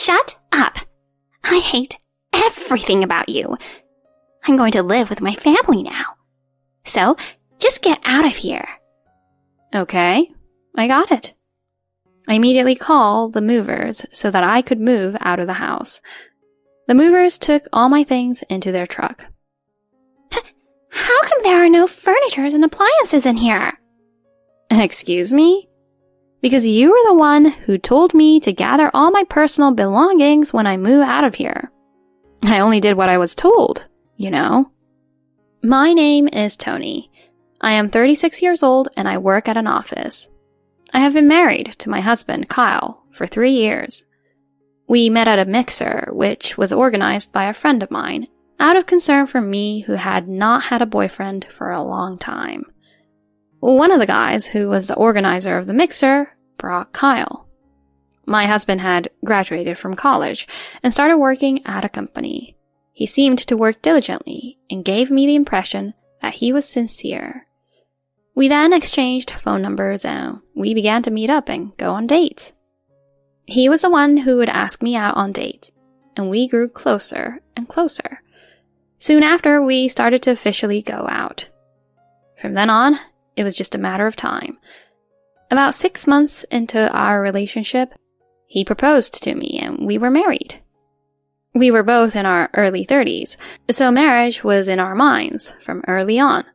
Shut up! I hate everything about you. I'm going to live with my family now. So, just get out of here. Okay, I got it. I immediately called the movers so that I could move out of the house. The movers took all my things into their truck. How come there are no furniture and appliances in here? Excuse me? Because you were the one who told me to gather all my personal belongings when I move out of here. I only did what I was told, you know. My name is Tony. I am 36 years old and I work at an office. I have been married to my husband, Kyle, for 3 years. We met at a mixer, which was organized by a friend of mine, out of concern for me who had not had a boyfriend for a long time. One of the guys who was the organizer of the mixer brought Kyle. My husband had graduated from college and started working at a company. He seemed to work diligently and gave me the impression that he was sincere. We then exchanged phone numbers and we began to meet up and go on dates. He was the one who would ask me out on dates, and we grew closer and closer. Soon after, we started to officially go out. From then on, it was just a matter of time. About 6 months into our relationship, he proposed to me and we were married. We were both in our early 30s, so marriage was in our minds from early on.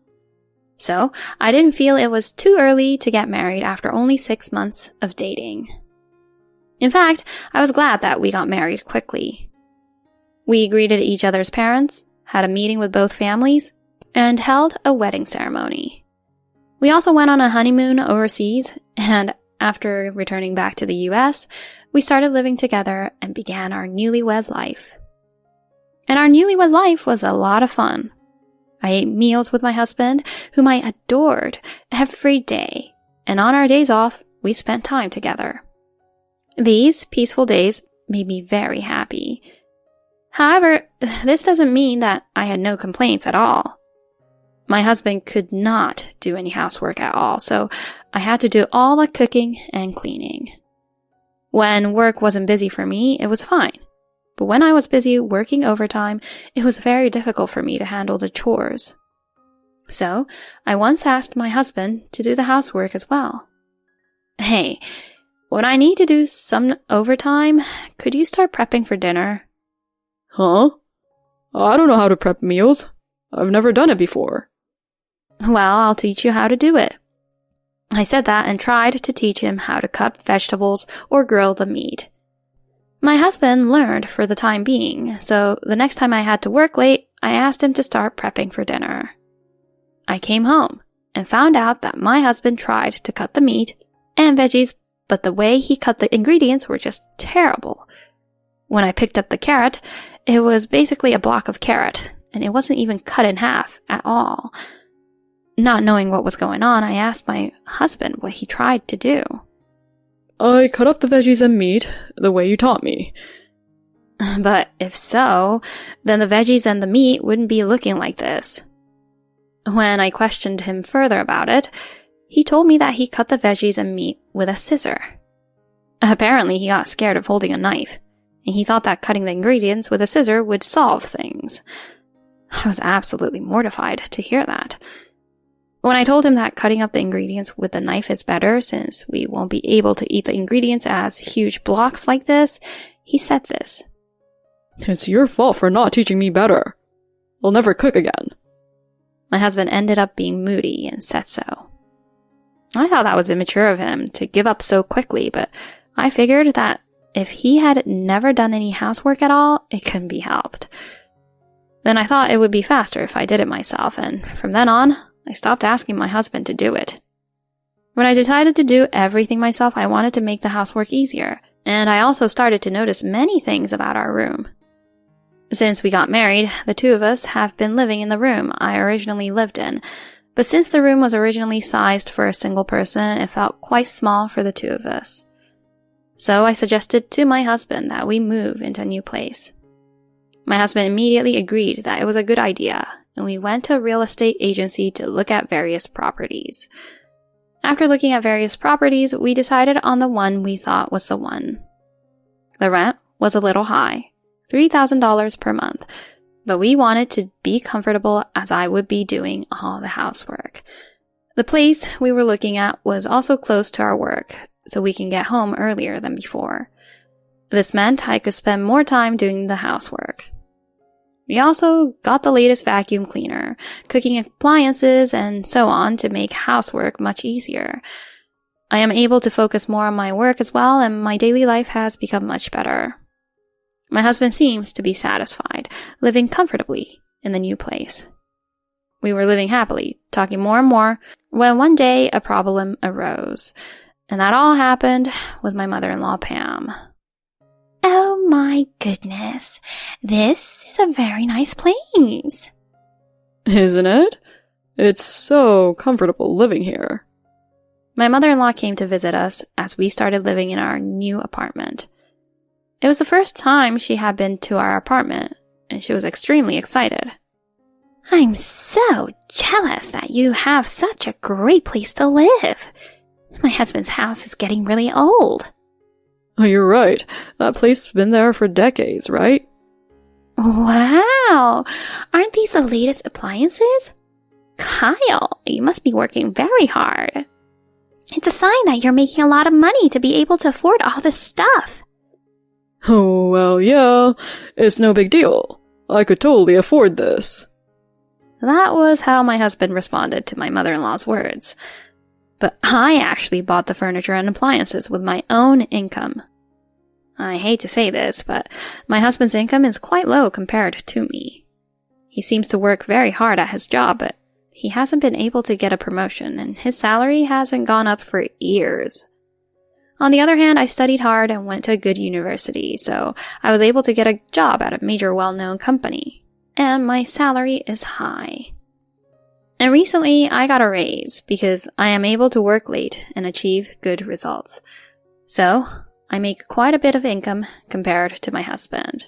So, I didn't feel it was too early to get married after only 6 months of dating. In fact, I was glad that we got married quickly. We greeted each other's parents, had a meeting with both families, and held a wedding ceremony. We also went on a honeymoon overseas, and after returning back to the US, we started living together and began our newlywed life. And our newlywed life was a lot of fun. I ate meals with my husband, whom I adored, every day, and on our days off, we spent time together. These peaceful days made me very happy. However, this doesn't mean that I had no complaints at all. My husband could not do any housework at all, so I had to do all the cooking and cleaning. When work wasn't busy for me, it was fine. But when I was busy working overtime, it was very difficult for me to handle the chores. So, I once asked my husband to do the housework as well. Hey, when I need to do some overtime, could you start prepping for dinner? Huh? I don't know how to prep meals. I've never done it before. Well, I'll teach you how to do it. I said that and tried to teach him how to cut vegetables or grill the meat. My husband learned for the time being, so the next time I had to work late, I asked him to start prepping for dinner. I came home and found out that my husband tried to cut the meat and veggies, but the way he cut the ingredients were just terrible. When I picked up the carrot, it was basically a block of carrot, and it wasn't even cut in half at all. Not knowing what was going on, I asked my husband what he tried to do. I cut up the veggies and meat the way you taught me. But if so, then the veggies and the meat wouldn't be looking like this. When I questioned him further about it, he told me that he cut the veggies and meat with a scissor. Apparently, he got scared of holding a knife, and he thought that cutting the ingredients with a scissor would solve things. I was absolutely mortified to hear that. When I told him that cutting up the ingredients with a knife is better since we won't be able to eat the ingredients as huge blocks like this, he said this. It's your fault for not teaching me better. I'll never cook again. My husband ended up being moody and said so. I thought that was immature of him to give up so quickly, but I figured that if he had never done any housework at all, it couldn't be helped. Then I thought it would be faster if I did it myself, and from then on, I stopped asking my husband to do it. When I decided to do everything myself, I wanted to make the housework easier, and I also started to notice many things about our room. Since we got married, the two of us have been living in the room I originally lived in, but since the room was originally sized for a single person, it felt quite small for the two of us. So I suggested to my husband that we move into a new place. My husband immediately agreed that it was a good idea, and we went to a real estate agency to look at various properties. After looking at various properties, we decided on the one we thought was the one. The rent was a little high, $3,000 per month, but we wanted to be comfortable as I would be doing all the housework. The place we were looking at was also close to our work, so we can get home earlier than before. This meant I could spend more time doing the housework. We also got the latest vacuum cleaner, cooking appliances, and so on to make housework much easier. I am able to focus more on my work as well, and my daily life has become much better. My husband seems to be satisfied, living comfortably in the new place. We were living happily, talking more and more, when one day a problem arose, and that all happened with my mother-in-law, Pam. Oh my goodness, this is a very nice place. Isn't it? It's so comfortable living here. My mother-in-law came to visit us as we started living in our new apartment. It was the first time she had been to our apartment, and she was extremely excited. I'm so jealous that you have such a great place to live. My husband's house is getting really old. Oh, you're right. That place has been there for decades, right? Wow! Aren't these the latest appliances? Kyle, you must be working very hard. It's a sign that you're making a lot of money to be able to afford all this stuff. Oh, well, yeah. It's no big deal. I could totally afford this. That was how my husband responded to my mother-in-law's words. But I actually bought the furniture and appliances with my own income. I hate to say this, but my husband's income is quite low compared to me. He seems to work very hard at his job, but he hasn't been able to get a promotion, and his salary hasn't gone up for years. On the other hand, I studied hard and went to a good university, so I was able to get a job at a major well-known company, and my salary is high. And recently, I got a raise because I am able to work late and achieve good results. So, I make quite a bit of income compared to my husband.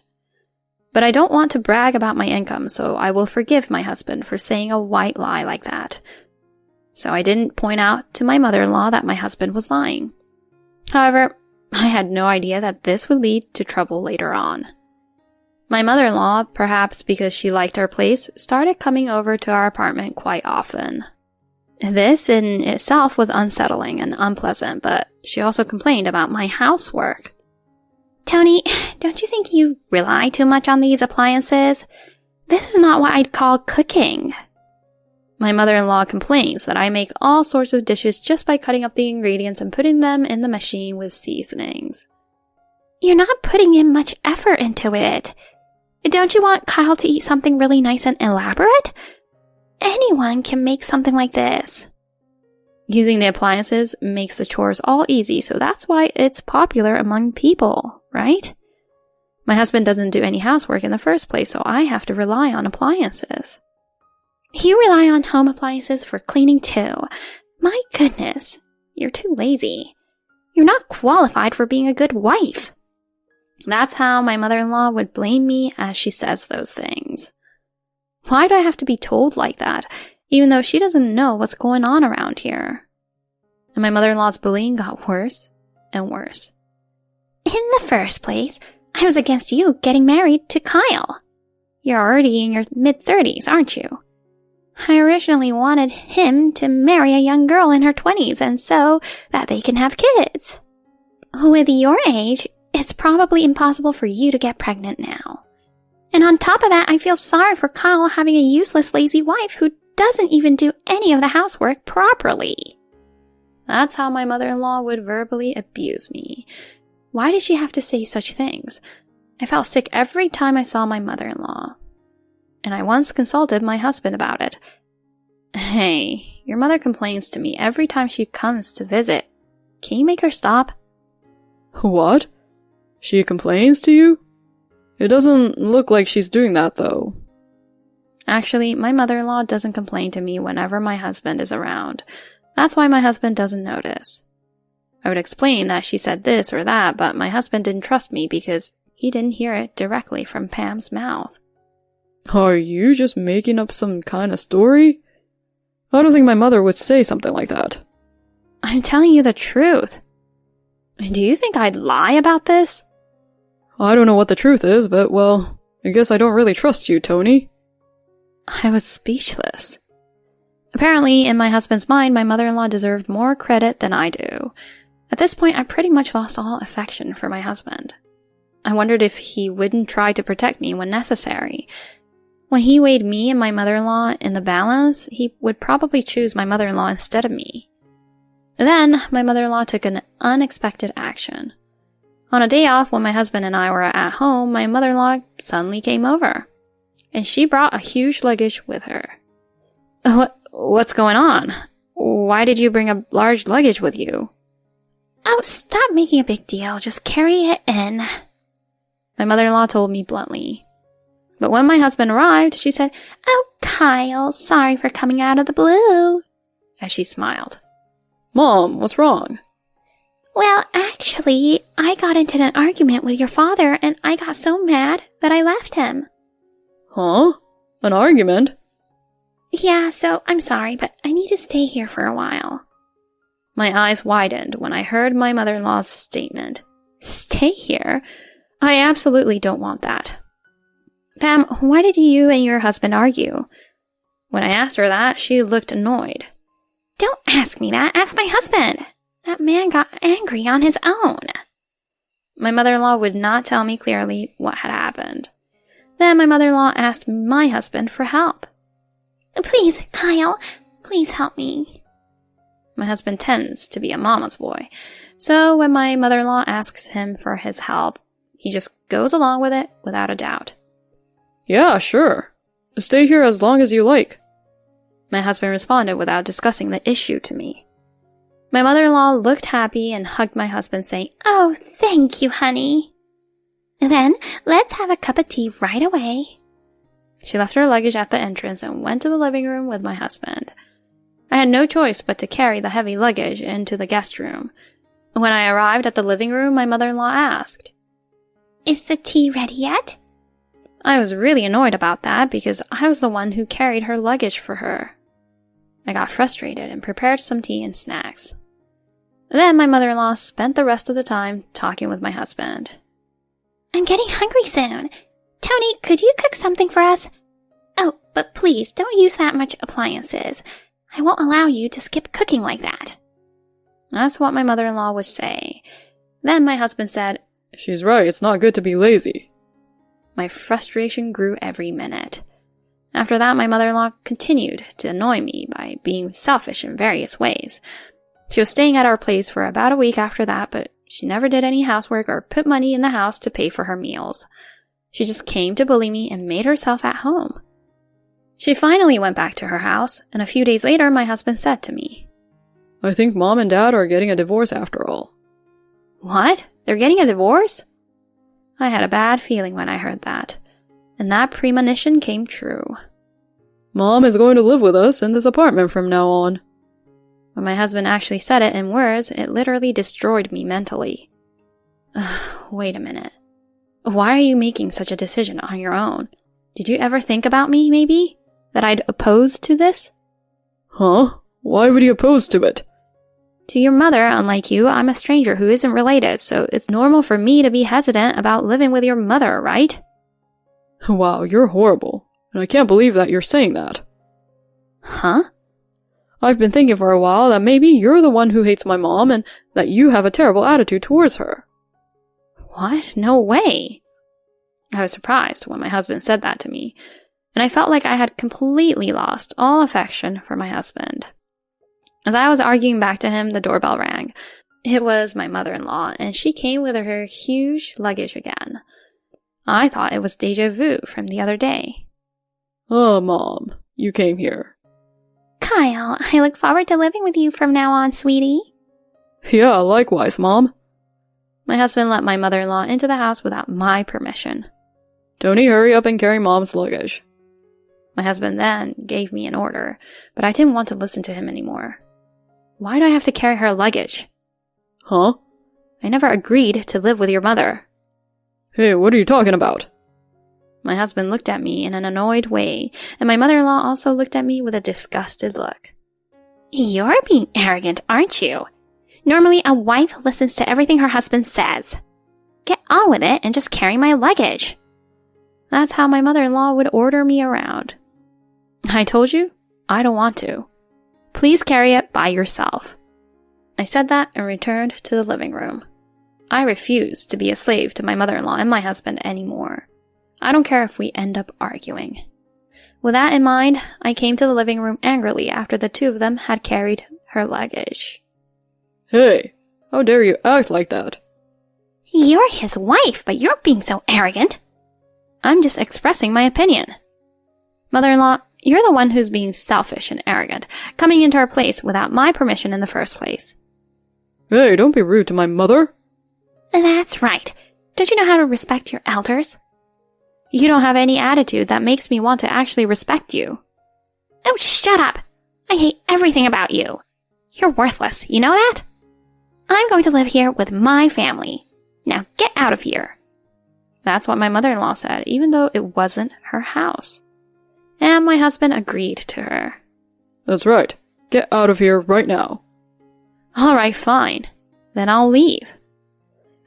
But I don't want to brag about my income, so I will forgive my husband for saying a white lie like that. So I didn't point out to my mother-in-law that my husband was lying. However, I had no idea that this would lead to trouble later on. My mother-in-law, perhaps because she liked our place, started coming over to our apartment quite often. This in itself was unsettling and unpleasant, but she also complained about my housework. Tony, don't you think you rely too much on these appliances? This is not what I'd call cooking. My mother-in-law complains that I make all sorts of dishes just by cutting up the ingredients and putting them in the machine with seasonings. You're not putting in much effort into it. Don't you want Kyle to eat something really nice and elaborate? Anyone can make something like this. Using the appliances makes the chores all easy, so that's why it's popular among people, right? My husband doesn't do any housework in the first place, so I have to rely on appliances. You rely on home appliances for cleaning too. My goodness, you're too lazy. You're not qualified for being a good wife. That's how my mother-in-law would blame me as she says those things. Why do I have to be told like that, even though she doesn't know what's going on around here? And my mother-in-law's bullying got worse and worse. In the first place, I was against you getting married to Kyle. You're already in your mid-30s, aren't you? I originally wanted him to marry a young girl in her 20s and so that they can have kids. With your age, it's probably impossible for you to get pregnant now. And on top of that, I feel sorry for Kyle having a useless, lazy wife who doesn't even do any of the housework properly. That's how my mother-in-law would verbally abuse me. Why did she have to say such things? I felt sick every time I saw my mother-in-law. And I once consulted my husband about it. Hey, your mother complains to me every time she comes to visit. Can you make her stop? What? She complains to you? It doesn't look like she's doing that, though. Actually, my mother-in-law doesn't complain to me whenever my husband is around. That's why my husband doesn't notice. I would explain that she said this or that, but my husband didn't trust me because he didn't hear it directly from Pam's mouth. Are you just making up some kind of story? I don't think my mother would say something like that. I'm telling you the truth. Do you think I'd lie about this? I don't know what the truth is, but, well, I guess I don't really trust you, Tony. I was speechless. Apparently, in my husband's mind, my mother-in-law deserved more credit than I do. At this point, I pretty much lost all affection for my husband. I wondered if he wouldn't try to protect me when necessary. When he weighed me and my mother-in-law in the balance, he would probably choose my mother-in-law instead of me. Then, my mother-in-law took an unexpected action. On a day off when my husband and I were at home, my mother-in-law suddenly came over. And she brought a huge luggage with her. What's going on? Why did you bring a large luggage with you? Oh, stop making a big deal. Just carry it in. My mother-in-law told me bluntly. But when my husband arrived, she said, Oh, Kyle, sorry for coming out of the blue. As she smiled. Mom, what's wrong? Well, actually, I got into an argument with your father and I got so mad that I left him. Huh? An argument? Yeah, so I'm sorry, but I need to stay here for a while. My eyes widened when I heard my mother-in-law's statement. Stay here? I absolutely don't want that. Pam, why did you and your husband argue? When I asked her that, she looked annoyed. Don't ask me that. Ask my husband. That man got angry on his own. My mother-in-law would not tell me clearly what had happened. Then my mother-in-law asked my husband for help. Please, Kyle, please help me. My husband tends to be a mama's boy, so when my mother-in-law asks him for his help, he just goes along with it without a doubt. Yeah, sure. Stay here as long as you like. My husband responded without discussing the issue to me. My mother-in-law looked happy and hugged my husband, saying, Oh, thank you, honey. Then, let's have a cup of tea right away. She left her luggage at the entrance and went to the living room with my husband. I had no choice but to carry the heavy luggage into the guest room. When I arrived at the living room, my mother-in-law asked, Is the tea ready yet? I was really annoyed about that because I was the one who carried her luggage for her. I got frustrated and prepared some tea and snacks. Then my mother-in-law spent the rest of the time talking with my husband. I'm getting hungry soon. Tony, could you cook something for us? Oh, but please don't use that much appliances. I won't allow you to skip cooking like that. That's what my mother-in-law would say. Then my husband said, She's right, it's not good to be lazy. My frustration grew every minute. After that, my mother-in-law continued to annoy me by being selfish in various ways. She was staying at our place for about a week after that, but she never did any housework or put money in the house to pay for her meals. She just came to bully me and made herself at home. She finally went back to her house, and a few days later, my husband said to me, I think Mom and Dad are getting a divorce after all. What? They're getting a divorce? I had a bad feeling when I heard that, and that premonition came true. Mom is going to live with us in this apartment from now on. When my husband actually said it in words, it literally destroyed me mentally. Wait a minute. Why are you making such a decision on your own? Did you ever think about me, maybe? That I'd oppose to this? Huh? Why would you oppose to it? To your mother, unlike you, I'm a stranger who isn't related, so it's normal for me to be hesitant about living with your mother, right? Wow, you're horrible. And I can't believe that you're saying that. Huh? I've been thinking for a while that maybe you're the one who hates my mom and that you have a terrible attitude towards her. What? No way. I was surprised when my husband said that to me, and I felt like I had completely lost all affection for my husband. As I was arguing back to him, the doorbell rang. It was my mother-in-law, and she came with her huge luggage again. I thought it was déjà vu from the other day. Oh, Mom, you came here. Kyle, I look forward to living with you from now on, sweetie. Yeah, likewise, Mom. My husband let my mother-in-law into the house without my permission. Tony, hurry up and carry Mom's luggage. My husband then gave me an order, but I didn't want to listen to him anymore. Why do I have to carry her luggage? Huh? I never agreed to live with your mother. Hey, what are you talking about? My husband looked at me in an annoyed way, and my mother-in-law also looked at me with a disgusted look. You're being arrogant, aren't you? Normally, a wife listens to everything her husband says. get on with it and just carry my luggage. That's how my mother-in-law would order me around. I told you, I don't want to. Please carry it by yourself. I said that and returned to the living room. I refuse to be a slave to my mother-in-law and my husband anymore. I don't care if we end up arguing. With that in mind, I came to the living room angrily after the two of them had carried her luggage. Hey, how dare you act like that? You're his wife, but you're being so arrogant. I'm just expressing my opinion. Mother-in-law, you're the one who's being selfish and arrogant, coming into our place without my permission in the first place. Hey, don't be rude to my mother. That's right. Don't you know how to respect your elders? You don't have any attitude that makes me want to actually respect you. Oh, shut up. I hate everything about you. You're worthless, you know that? I'm going to live here with my family. Now get out of here. That's what my mother-in-law said, even though it wasn't her house. And my husband agreed to her. That's right. Get out of here right now. All right, fine. Then I'll leave.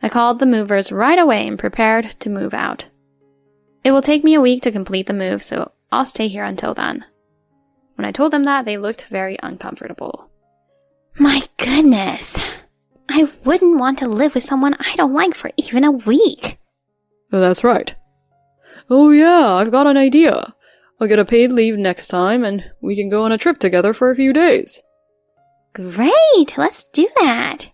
I called the movers right away and prepared to move out. It will take me a week to complete the move, so I'll stay here until then. When I told them that, they looked very uncomfortable. My goodness. I wouldn't want to live with someone I don't like for even a week. That's right. Oh yeah, I've got an idea. I'll get a paid leave next time and we can go on a trip together for a few days. Great, let's do that.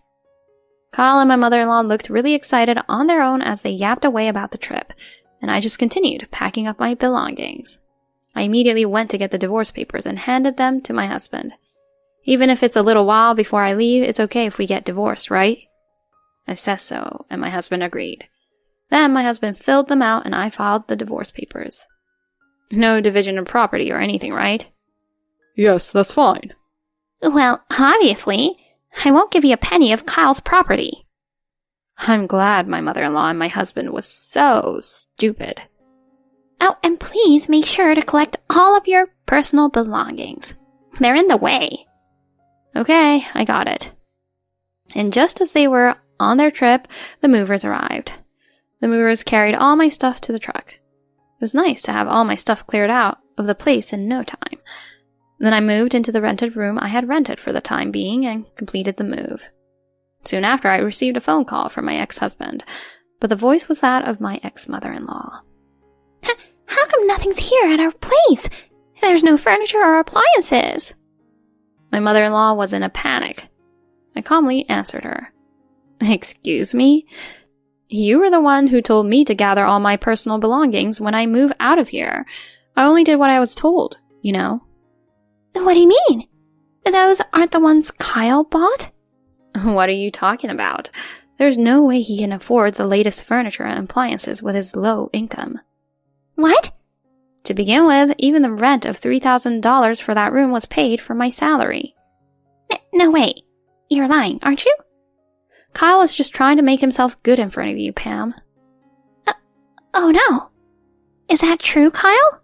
Kyle and my mother-in-law looked really excited on their own as they yapped away about the trip, and I just continued packing up my belongings. I immediately went to get the divorce papers and handed them to my husband. Even if it's a little while before I leave, it's okay if we get divorced, right? I said so, and my husband agreed. Then my husband filled them out and I filed the divorce papers. No division of property or anything, right? Yes, that's fine. Well, obviously, I won't give you a penny of Kyle's property. I'm glad my mother-in-law and my husband was so stupid. Oh, and please make sure to collect all of your personal belongings. They're in the way. Okay, I got it. And just as they were on their trip, the movers arrived. The movers carried all my stuff to the truck. It was nice to have all my stuff cleared out of the place in no time. Then I moved into the rented room I had rented for the time being and completed the move. Soon after, I received a phone call from my ex-husband, but the voice was that of my ex-mother-in-law. How come nothing's here at our place? There's no furniture or appliances. My mother-in-law was in a panic. I calmly answered her. Excuse me? You were the one who told me to gather all my personal belongings when I move out of here. I only did what I was told, you know. What do you mean? Those aren't the ones Kyle bought? What are you talking about? There's no way he can afford the latest furniture and appliances with his low income. What? To begin with, even the rent of $3,000 for that room was paid from my salary. No, wait. You're lying, aren't you? Kyle is just trying to make himself good in front of you, Pam. Oh no. Is that true, Kyle?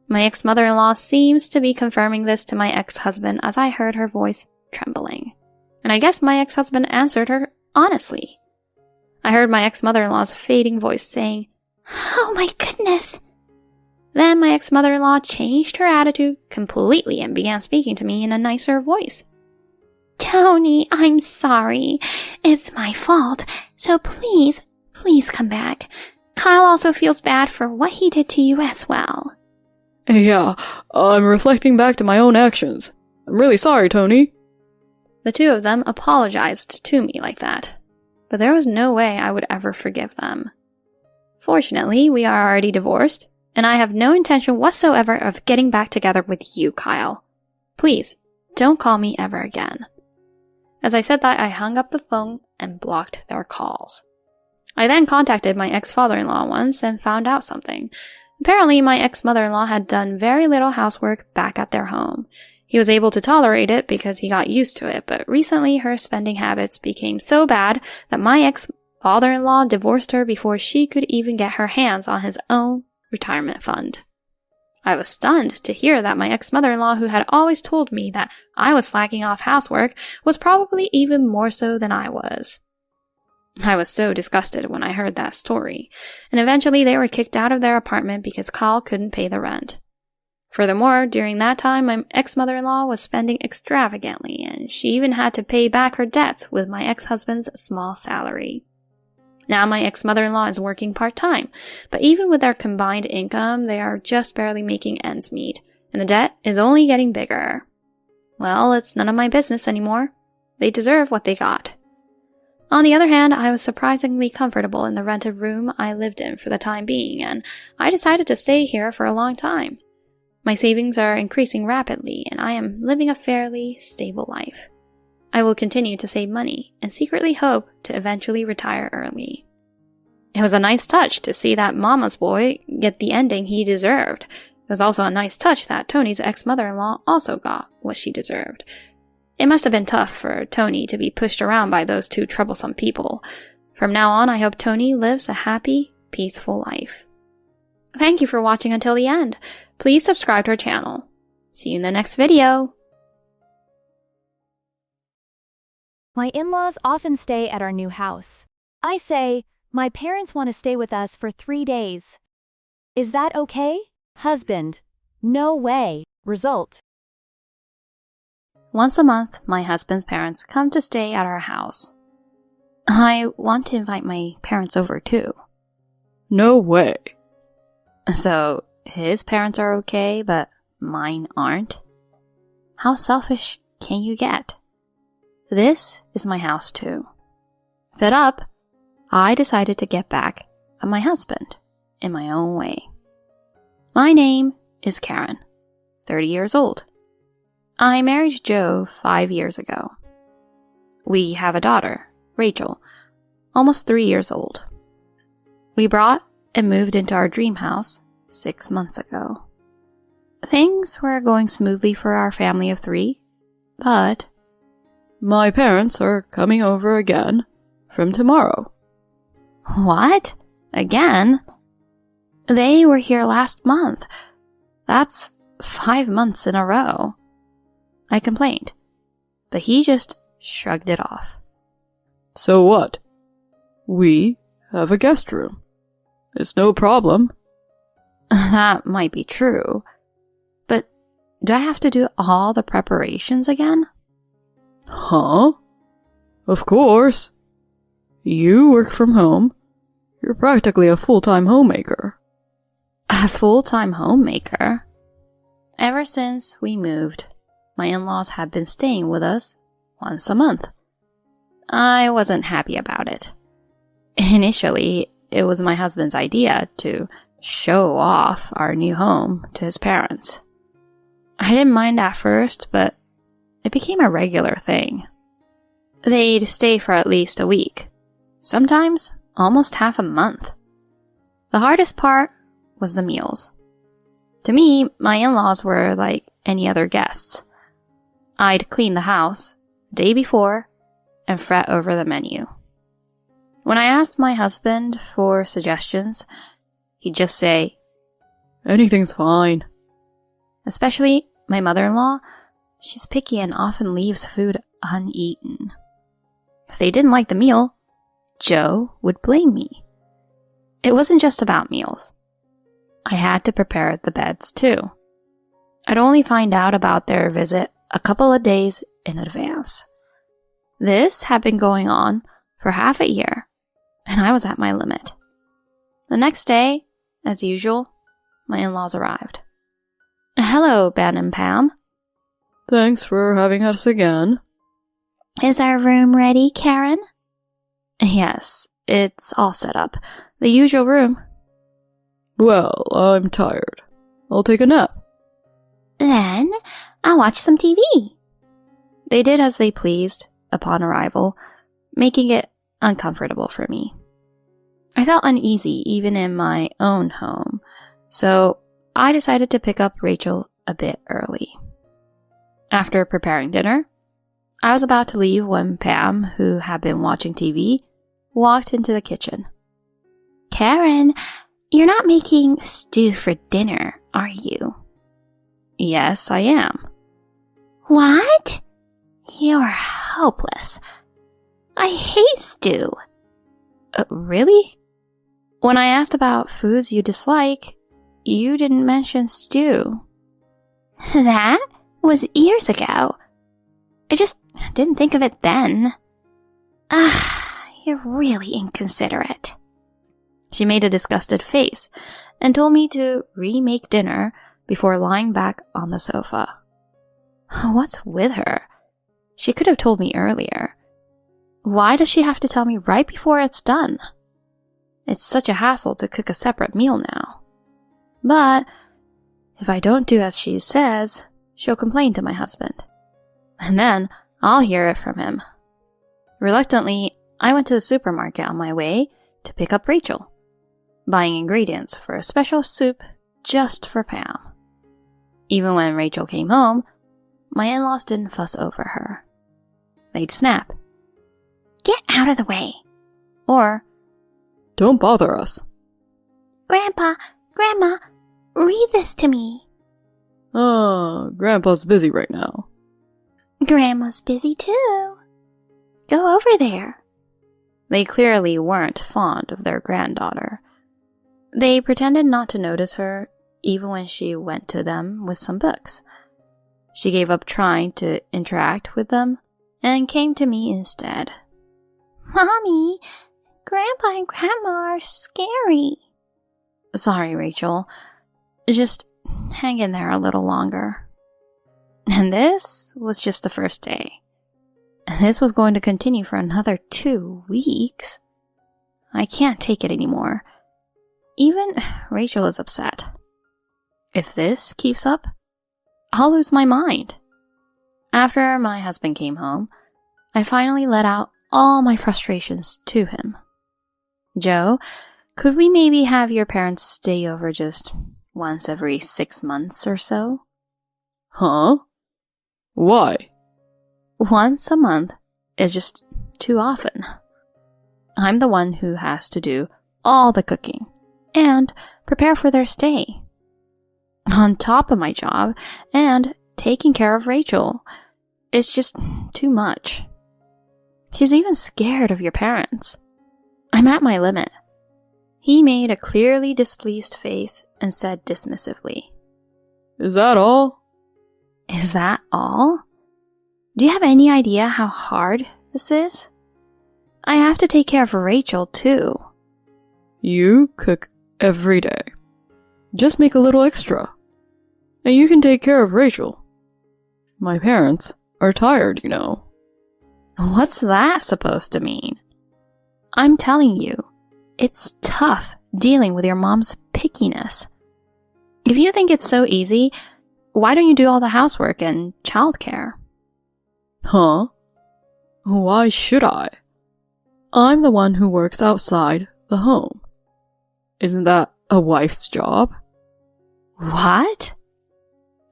My ex-mother-in-law seems to be confirming this to my ex-husband as I heard her voice trembling. And I guess my ex-husband answered her honestly. I heard my ex-mother-in-law's fading voice saying, "Oh my goodness." Then my ex-mother-in-law changed her attitude completely and began speaking to me in a nicer voice. "Tony, I'm sorry. It's my fault. So please come back. Kyle also feels bad for what he did to you as well." Yeah, I'm reflecting back to my own actions. I'm really sorry, Tony. The two of them apologized to me like that, but there was no way I would ever forgive them. Fortunately, we are already divorced, and I have no intention whatsoever of getting back together with you, Kyle. Please, don't call me ever again. As I said that, I hung up the phone and blocked their calls. I then contacted my ex-father-in-law once and found out something. Apparently, my ex-mother-in-law had done very little housework back at their home. He was able to tolerate it because he got used to it, but recently her spending habits became so bad that my ex-father-in-law divorced her before she could even get her hands on his own retirement fund. I was stunned to hear that my ex-mother-in-law, who had always told me that I was slacking off housework, was probably even more so than I was. I was so disgusted when I heard that story, and eventually they were kicked out of their apartment because Kyle couldn't pay the rent. Furthermore, during that time, my ex-mother-in-law was spending extravagantly, and she even had to pay back her debt with my ex-husband's small salary. Now my ex-mother-in-law is working part-time, but even with their combined income, they are just barely making ends meet, and the debt is only getting bigger. Well, it's none of my business anymore. They deserve what they got. On the other hand, I was surprisingly comfortable in the rented room I lived in for the time being, and I decided to stay here for a long time. My savings are increasing rapidly, and I am living a fairly stable life. I will continue to save money and secretly hope to eventually retire early. It was a nice touch to see that Mama's boy get the ending he deserved. It was also a nice touch that Tony's ex-mother-in-law also got what she deserved. It must have been tough for Tony to be pushed around by those two troublesome people. From now on, I hope Tony lives a happy, peaceful life. Thank you for watching until the end. Please subscribe to our channel. See you in the next video. My in-laws often stay at our new house. I say, my parents want to stay with us for 3 days. Is that okay? Husband: no way. Result: Once a month, my husband's parents come to stay at our house. I want to invite my parents over too. No way. So, his parents are okay, but mine aren't? How selfish can you get? This is my house too. Fed up, I decided to get back at my husband in my own way. My name is Karen, 30 years old. I married Joe 5 years ago. We have a daughter, Rachel, almost 3 years old. We brought and moved into our dream house 6 months ago. Things were going smoothly for our family of 3, but My parents are coming over again from tomorrow. what? Again? They were here last month. That's 5 months in a row. I complained, but he just shrugged it off. So what? We have a guest room. It's no problem. That might be true, but do I have to do all the preparations again? Huh? Of course. You work from home. You're practically a full-time homemaker. A full-time homemaker? Ever since we moved, my in-laws have been staying with us once a month. I wasn't happy about it. Initially, it was my husband's idea to show off our new home to his parents. I didn't mind at first, but it became a regular thing. They'd stay for at least a week, sometimes almost half a month. The hardest part was the meals. To me, my in-laws were like any other guests. I'd clean the house the day before and fret over the menu. When I asked my husband for suggestions, he'd just say, Anything's fine. Especially my mother-in-law, she's picky and often leaves food uneaten. If they didn't like the meal, Joe would blame me. It wasn't just about meals. I had to prepare the beds too. I'd only find out about their visit a couple of days in advance. This had been going on for half a year, and I was at my limit. The next day, as usual, my in-laws arrived. Hello, Ben and Pam. Thanks for having us again. Is our room ready, Karen? Yes, it's all set up. The usual room. Well, I'm tired. I'll take a nap. Then I'll watch some TV. They did as they pleased upon arrival, making it uncomfortable for me. I felt uneasy even in my own home, so I decided to pick up Rachel a bit early. After preparing dinner, I was about to leave when Pam, who had been watching TV, walked into the kitchen. Karen, you're not making stew for dinner, are you? Yes, I am. What? You're hopeless. I hate stew. Really? When I asked about foods you dislike, you didn't mention stew. That was years ago. I just didn't think of it then. You're really inconsiderate. She made a disgusted face and told me to remake dinner before lying back on the sofa. What's with her? She could have told me earlier. Why does she have to tell me right before it's done? It's such a hassle to cook a separate meal now. But if I don't do as she says, she'll complain to my husband. And then I'll hear it from him. Reluctantly, I went to the supermarket on my way to pick up Rachel, buying ingredients for a special soup just for Pam. Even when Rachel came home, my in-laws didn't fuss over her. They'd snap. Get out of the way. Or, Don't bother us. Grandpa, Grandma, read this to me. Grandpa's busy right now. Grandma's busy too. Go over there. they clearly weren't fond of their granddaughter. They pretended not to notice her, even when she went to them with some books. She gave up trying to interact with them and came to me instead. Mommy, Grandpa and Grandma are scary. Sorry, Rachel. Just hang in there a little longer. And this was just the first day. And this was going to continue for another 2 weeks. I can't take it anymore. Even Rachel is upset. If this keeps up, I'll lose my mind. After my husband came home, I finally let out all my frustrations to him. Joe, could we maybe have your parents stay over just once every 6 months or so? Huh? Why? Once a month is just too often. I'm the one who has to do all the cooking and prepare for their stay. On top of my job and taking care of Rachel, it's just too much. She's even scared of your parents. I'm at my limit. He made a clearly displeased face and said dismissively, Is that all? Is that all? Do you have any idea how hard this is? I have to take care of Rachel too. You cook every day. Just make a little extra. And you can take care of Rachel. My parents are tired, you know. What's that supposed to mean? I'm telling you, it's tough dealing with your mom's pickiness. If you think it's so easy, why don't you do all the housework and childcare? Huh? Why should I? I'm the one who works outside the home. Isn't that a wife's job? What?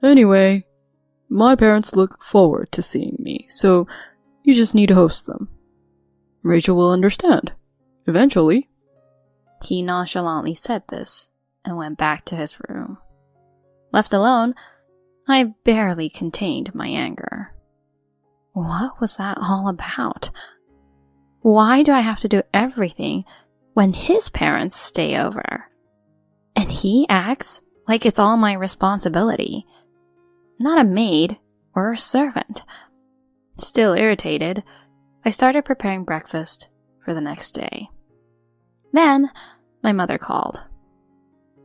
Anyway, my parents look forward to seeing me, so you just need to host them. Rachel will understand. Eventually. He nonchalantly said this and went back to his room. Left alone, I barely contained my anger. What was that all about? Why do I have to do everything when his parents stay over? And he acts like it's all my responsibility, not a maid or a servant. Still irritated, I started preparing breakfast for the next day. Then, my mother called.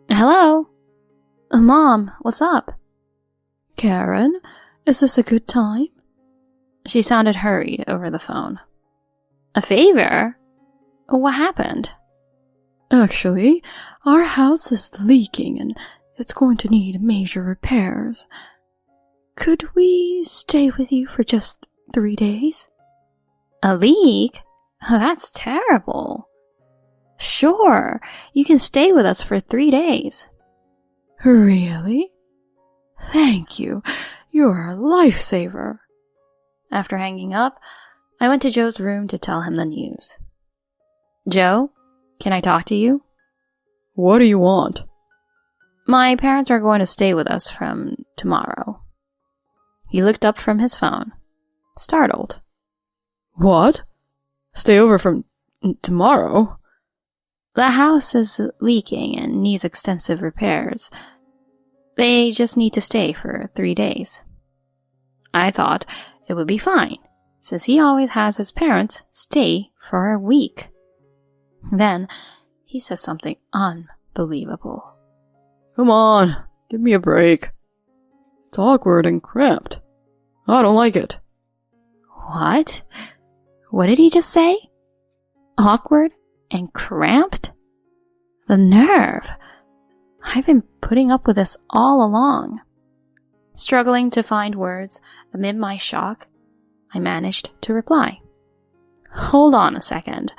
Hello? Mom, what's up? Karen, is this a good time? She sounded hurried over the phone. A favor? What happened? Actually, our house is leaking and it's going to need major repairs. Could we stay with you for just 3 days? A leak? That's terrible. Sure, you can stay with us for 3 days. Really? Thank you. You're a lifesaver. After hanging up, I went to Joe's room to tell him the news. Joe, can I talk to you? What do you want? My parents are going to stay with us from tomorrow. He looked up from his phone, startled. What? Stay over from tomorrow? The house is leaking and needs extensive repairs. They just need to stay for 3 days. I thought it would be fine, since he always has his parents stay for a week. Then he says something unbelievable. Come on, give me a break. It's awkward and cramped. I don't like it. What? What did he just say? Awkward and cramped? The nerve! I've been putting up with this all along. Struggling to find words amid my shock, I managed to reply. Hold on a second.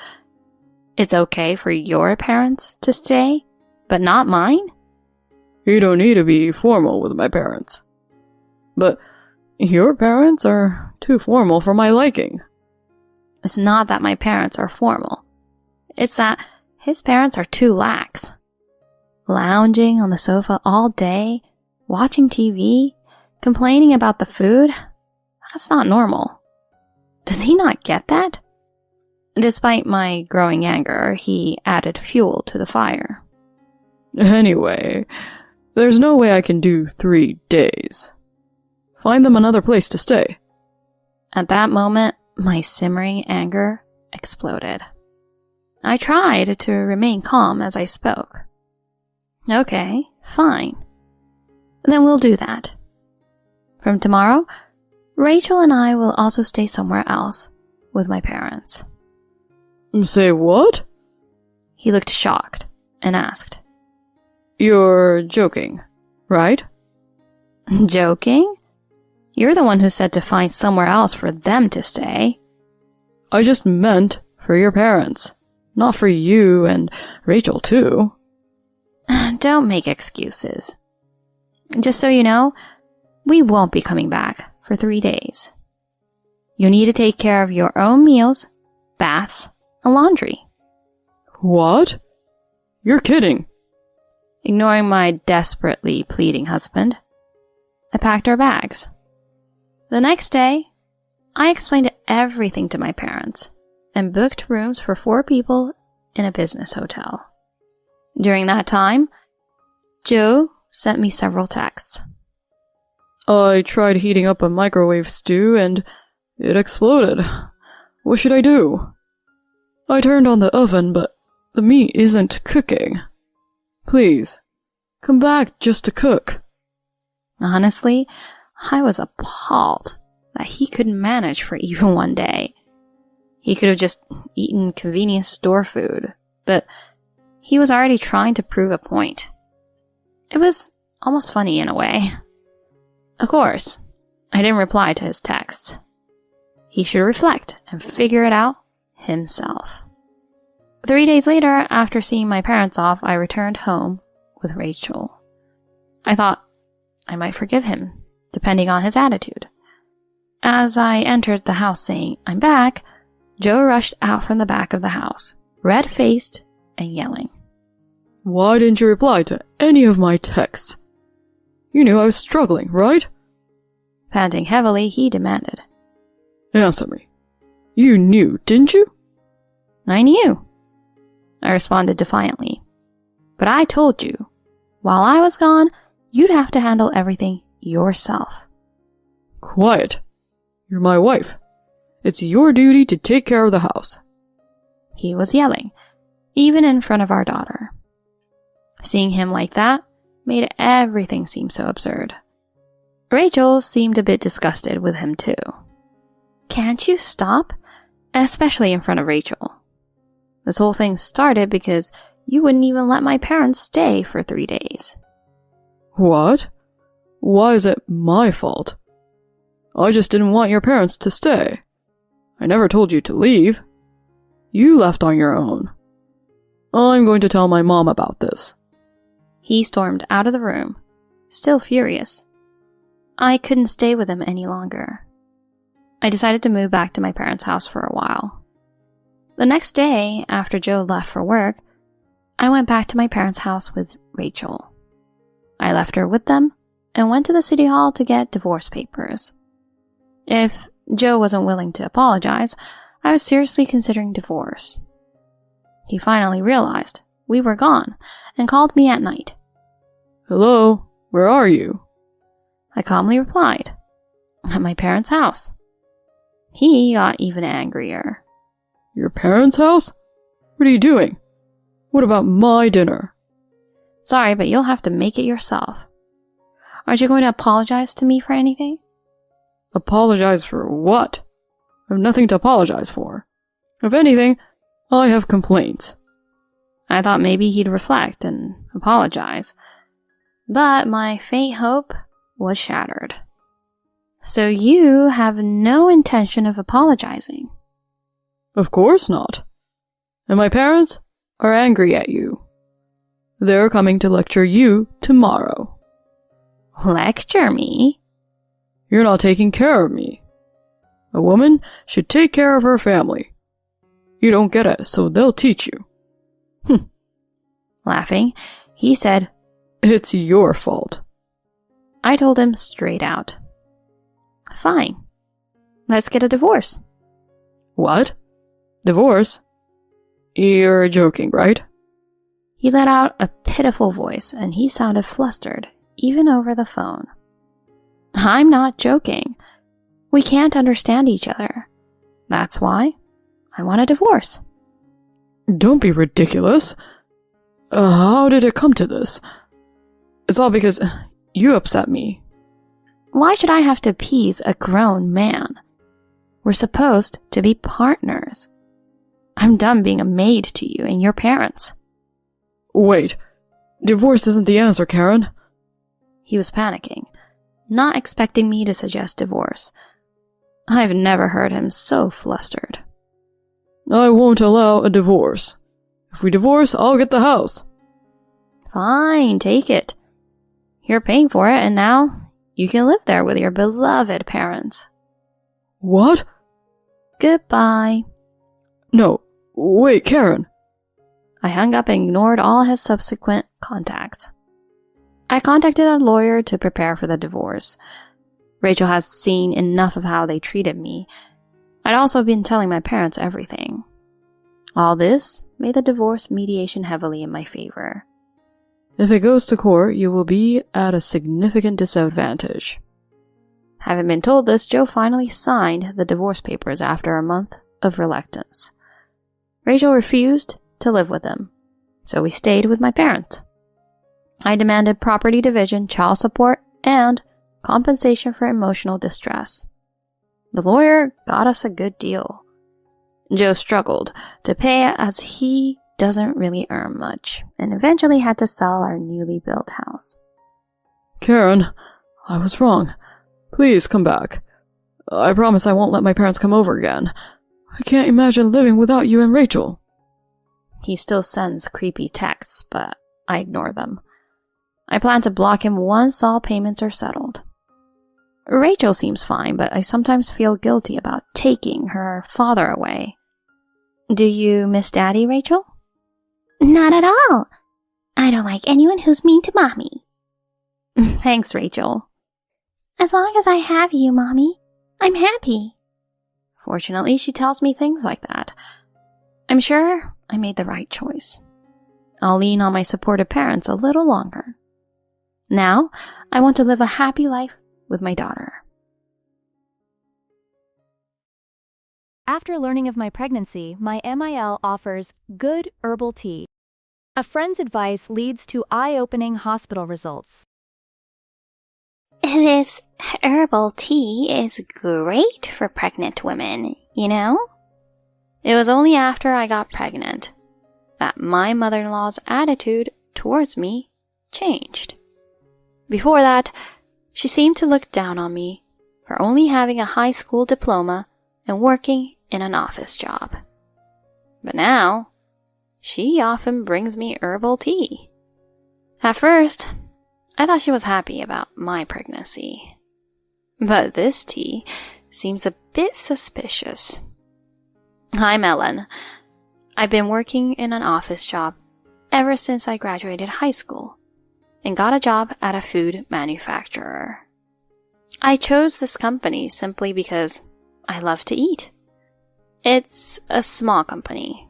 It's okay for your parents to stay, but not mine? You don't need to be formal with my parents. But your parents are too formal for my liking. It's not that my parents are formal. It's that his parents are too lax. Lounging on the sofa all day, watching TV, complaining about the food, that's not normal. Does he not get that? Despite my growing anger, he added fuel to the fire. Anyway, there's no way I can do 3 days. Find them another place to stay. At that moment, my simmering anger exploded. I tried to remain calm as I spoke. Okay, fine. Then we'll do that. From tomorrow, Rachel and I will also stay somewhere else with my parents. Say what? He looked shocked and asked. You're joking, right? Joking? You're the one who said to find somewhere else for them to stay. I just meant for your parents, not for you and Rachel too. Don't make excuses. Just so you know, we won't be coming back for 3 days. You need to take care of your own meals, baths, and laundry. What? You're kidding. Ignoring my desperately pleading husband, I packed our bags. The next day, I explained everything to my parents and booked rooms for 4 people in a business hotel. During that time, Joe sent me several texts. I tried heating up a microwave stew and it exploded. What should I do? I turned on the oven, but the meat isn't cooking. Please, come back just to cook. Honestly, I was appalled that he could manage for even 1 day. He could have just eaten convenience store food, but he was already trying to prove a point. It was almost funny in a way. Of course, I didn't reply to his texts. He should reflect and figure it out himself. 3 days later, after seeing my parents off, I returned home with Rachel. I thought I might forgive him, depending on his attitude. As I entered the house saying, "I'm back," Joe rushed out from the back of the house, red-faced and yelling. Why didn't you reply to any of my texts? You knew I was struggling, right? Panting heavily, he demanded. Answer me. You knew, didn't you? I knew, I responded defiantly. But I told you, while I was gone, you'd have to handle everything yourself. Quiet. You're my wife. It's your duty to take care of the house. He was yelling, even in front of our daughter. Seeing him like that made everything seem so absurd. Rachel seemed a bit disgusted with him too. Can't you stop? Especially in front of Rachel. This whole thing started because you wouldn't even let my parents stay for 3 days. What? Why is it my fault? I just didn't want your parents to stay. I never told you to leave. You left on your own. I'm going to tell my mom about this. He stormed out of the room, still furious. I couldn't stay with him any longer. I decided to move back to my parents' house for a while. The next day, after Joe left for work, I went back to my parents' house with Rachel. I left her with them and went to the city hall to get divorce papers. If Joe wasn't willing to apologize, I was seriously considering divorce. He finally realized we were gone and called me at night. Hello, where are you? I calmly replied, at my parents' house. He got even angrier. Your parents' house? What are you doing? What about my dinner? Sorry, but you'll have to make it yourself. Aren't you going to apologize to me for anything? Apologize for what? I have nothing to apologize for. If anything, I have complaints. I thought maybe he'd reflect and apologize. But my faint hope was shattered. So you have no intention of apologizing? Of course not. And my parents are angry at you. They're coming to lecture you tomorrow. Lecture me? You're not taking care of me. A woman should take care of her family. You don't get it, so they'll teach you. Laughing, he said, It's your fault. I told him straight out. Fine. Let's get a divorce. What? Divorce? You're joking, right? He let out a pitiful voice, and he sounded flustered, even over the phone. I'm not joking. We can't understand each other. That's why I want a divorce. Don't be ridiculous. How did it come to this? It's all because you upset me. Why should I have to appease a grown man? We're supposed to be partners. I'm done being a maid to you and your parents. Wait, divorce isn't the answer, Karen. He was panicking, not expecting me to suggest divorce. I've never heard him so flustered. I won't allow a divorce. If we divorce, I'll get the house. Fine, take it. You're paying for it, and now you can live there with your beloved parents. What? Goodbye. No, wait, Karen. I hung up and ignored all his subsequent contacts. I contacted a lawyer to prepare for the divorce. Rachel has seen enough of how they treated me. I'd also been telling my parents everything. All this made the divorce mediation heavily in my favor. If it goes to court, you will be at a significant disadvantage. Having been told this, Joe finally signed the divorce papers after a month of reluctance. Rachel refused to live with him, so we stayed with my parents. I demanded property division, child support, and compensation for emotional distress. The lawyer got us a good deal. Joe struggled to pay as he doesn't really earn much, and eventually had to sell our newly built house. Karen, I was wrong. Please come back. I promise I won't let my parents come over again. I can't imagine living without you and Rachel. He still sends creepy texts, but I ignore them. I plan to block him once all payments are settled. Rachel seems fine, but I sometimes feel guilty about taking her father away. Do you miss Daddy, Rachel? Not at all. I don't like anyone who's mean to Mommy. Thanks, Rachel. As long as I have you, Mommy, I'm happy. Fortunately, she tells me things like that. I'm sure I made the right choice. I'll lean on my supportive parents a little longer. Now, I want to live a happy life with my daughter. After learning of my pregnancy, my MIL offers good herbal tea. A friend's advice leads to eye-opening hospital results. This herbal tea is great for pregnant women, you know? It was only after I got pregnant that my mother-in-law's attitude towards me changed. Before that, she seemed to look down on me for only having a high school diploma and working in an office job. But now, she often brings me herbal tea. At first, I thought she was happy about my pregnancy. But this tea seems a bit suspicious. I'm Ellen. I've been working in an office job ever since I graduated high school and got a job at a food manufacturer. I chose this company simply because I love to eat. It's a small company.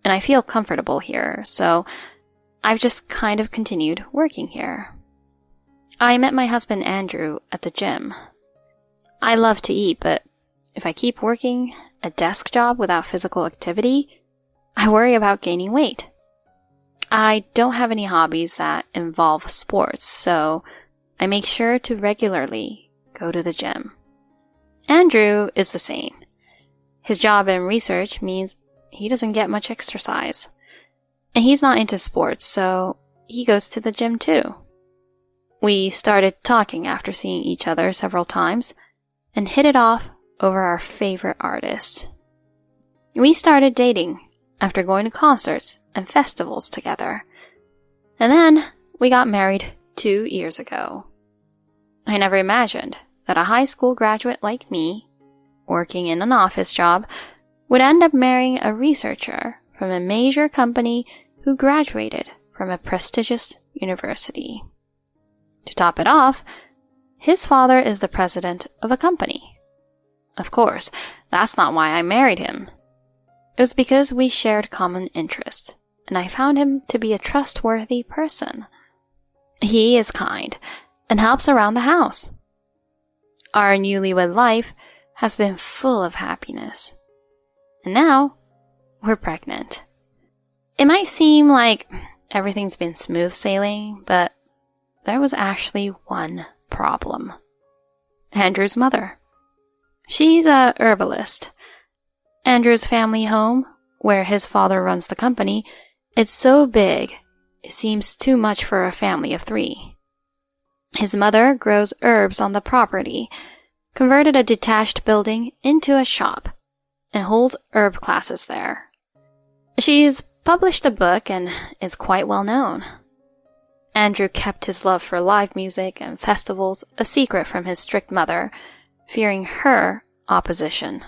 and I feel comfortable here, so I've just kind of continued working here. I met my husband Andrew at the gym. I love to eat, but if I keep working a desk job without physical activity, I worry about gaining weight. I don't have any hobbies that involve sports, so I make sure to regularly go to the gym. Andrew is the same. His job in research means he doesn't get much exercise. And he's not into sports, so he goes to the gym too. We started talking after seeing each other several times and hit it off over our favorite artists. We started dating after going to concerts and festivals together. And then we got married 2 years ago. I never imagined that a high school graduate like me, working in an office job, would end up marrying a researcher from a major company who graduated from a prestigious university. To top it off, his father is the president of a company. Of course, that's not why I married him. It was because we shared common interests, and I found him to be a trustworthy person. He is kind and helps around the house. Our newlywed life has been full of happiness. And now, we're pregnant. It might seem like everything's been smooth sailing, but there was actually one problem. Andrew's mother. She's a herbalist. Andrew's family home, where his father runs the company, it's so big, it seems too much for a family of 3. His mother grows herbs on the property, converted a detached building into a shop, and holds herb classes there. She's published a book and is quite well known. Andrew kept his love for live music and festivals a secret from his strict mother, fearing her opposition.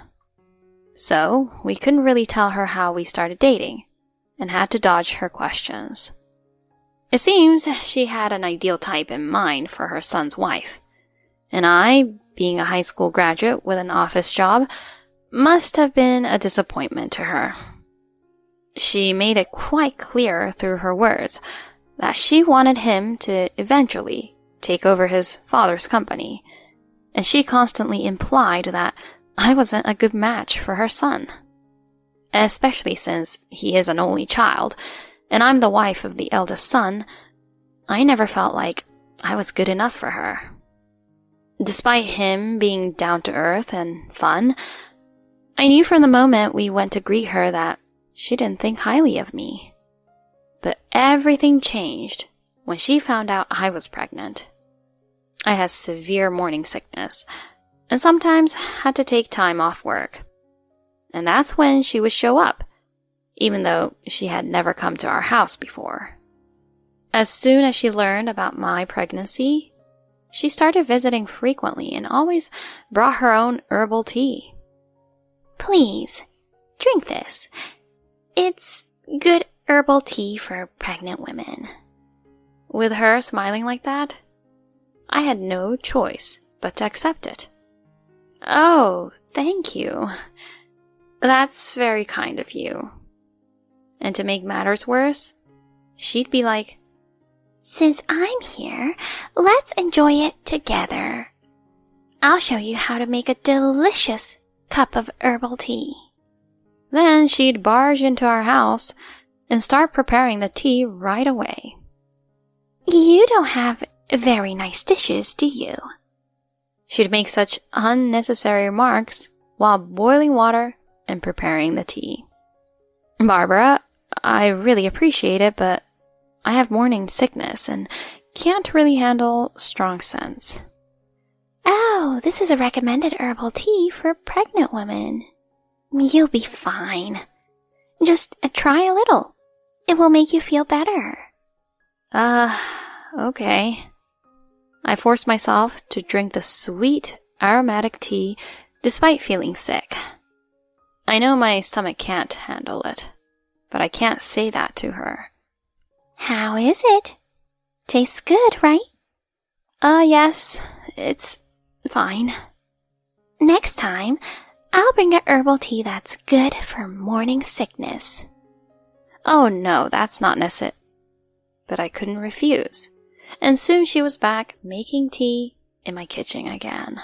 So, we couldn't really tell her how we started dating, and had to dodge her questions. It seems she had an ideal type in mind for her son's wife, and I, being a high school graduate with an office job, must have been a disappointment to her. She made it quite clear through her words that she wanted him to eventually take over his father's company, and she constantly implied that I wasn't a good match for her son. Especially since he is an only child, and I'm the wife of the eldest son, I never felt like I was good enough for her. Despite him being down to earth and fun, I knew from the moment we went to greet her that she didn't think highly of me. But everything changed when she found out I was pregnant. I had severe morning sickness, and sometimes had to take time off work. And that's when she would show up, even though she had never come to our house before. As soon as she learned about my pregnancy, she started visiting frequently and always brought her own herbal tea. Please, drink this. It's good herbal tea for pregnant women. With her smiling like that, I had no choice but to accept it. Oh, thank you. That's very kind of you. And to make matters worse, she'd be like, Since I'm here, let's enjoy it together. I'll show you how to make a delicious cup of herbal tea. Then she'd barge into our house and start preparing the tea right away. You don't have very nice dishes, do you? She'd make such unnecessary remarks while boiling water and preparing the tea. Barbara, I really appreciate it, but I have morning sickness and can't really handle strong scents. Oh, this is a recommended herbal tea for pregnant women. You'll be fine. Just try a little. It will make you feel better. Okay. I forced myself to drink the sweet, aromatic tea despite feeling sick. I know my stomach can't handle it, but I can't say that to her. How is it? Tastes good, right? Yes, it's fine. Next time, I'll bring a herbal tea that's good for morning sickness. Oh no, that's not necessary. But I couldn't refuse. And soon she was back making tea in my kitchen again.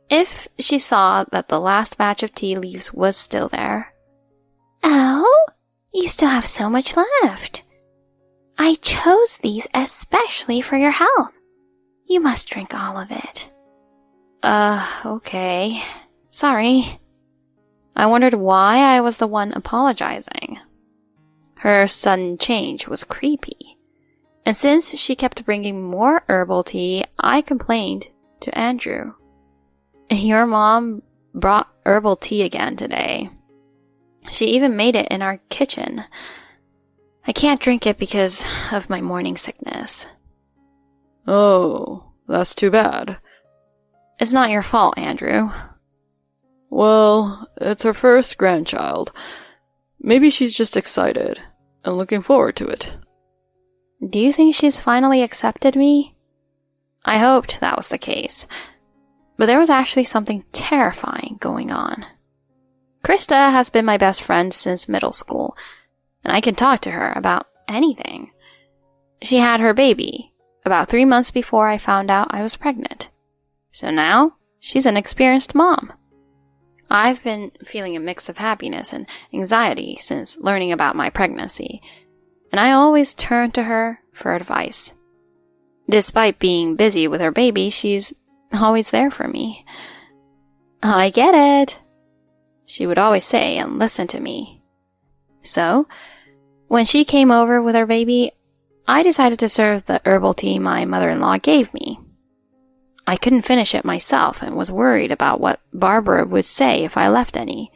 If she saw that the last batch of tea leaves was still there. Oh, you still have so much left. I chose these especially for your health. You must drink all of it. Okay. Sorry. I wondered why I was the one apologizing. Her sudden change was creepy. And since she kept bringing more herbal tea, I complained to Andrew. Your mom brought herbal tea again today. She even made it in our kitchen. I can't drink it because of my morning sickness. Oh, that's too bad. It's not your fault, Andrew. Well, it's her first grandchild. Maybe she's just excited and looking forward to it. Do you think she's finally accepted me? I hoped that was the case. But there was actually something terrifying going on. Krista has been my best friend since middle school, and I can talk to her about anything. She had her baby about 3 months before I found out I was pregnant. So now, she's an experienced mom. I've been feeling a mix of happiness and anxiety since learning about my pregnancy, and I always turn to her for advice. Despite being busy with her baby, she's always there for me. I get it, she would always say and listen to me. So, when she came over with her baby, I decided to serve the herbal tea my mother-in-law gave me. I couldn't finish it myself and was worried about what Barbara would say if I left any.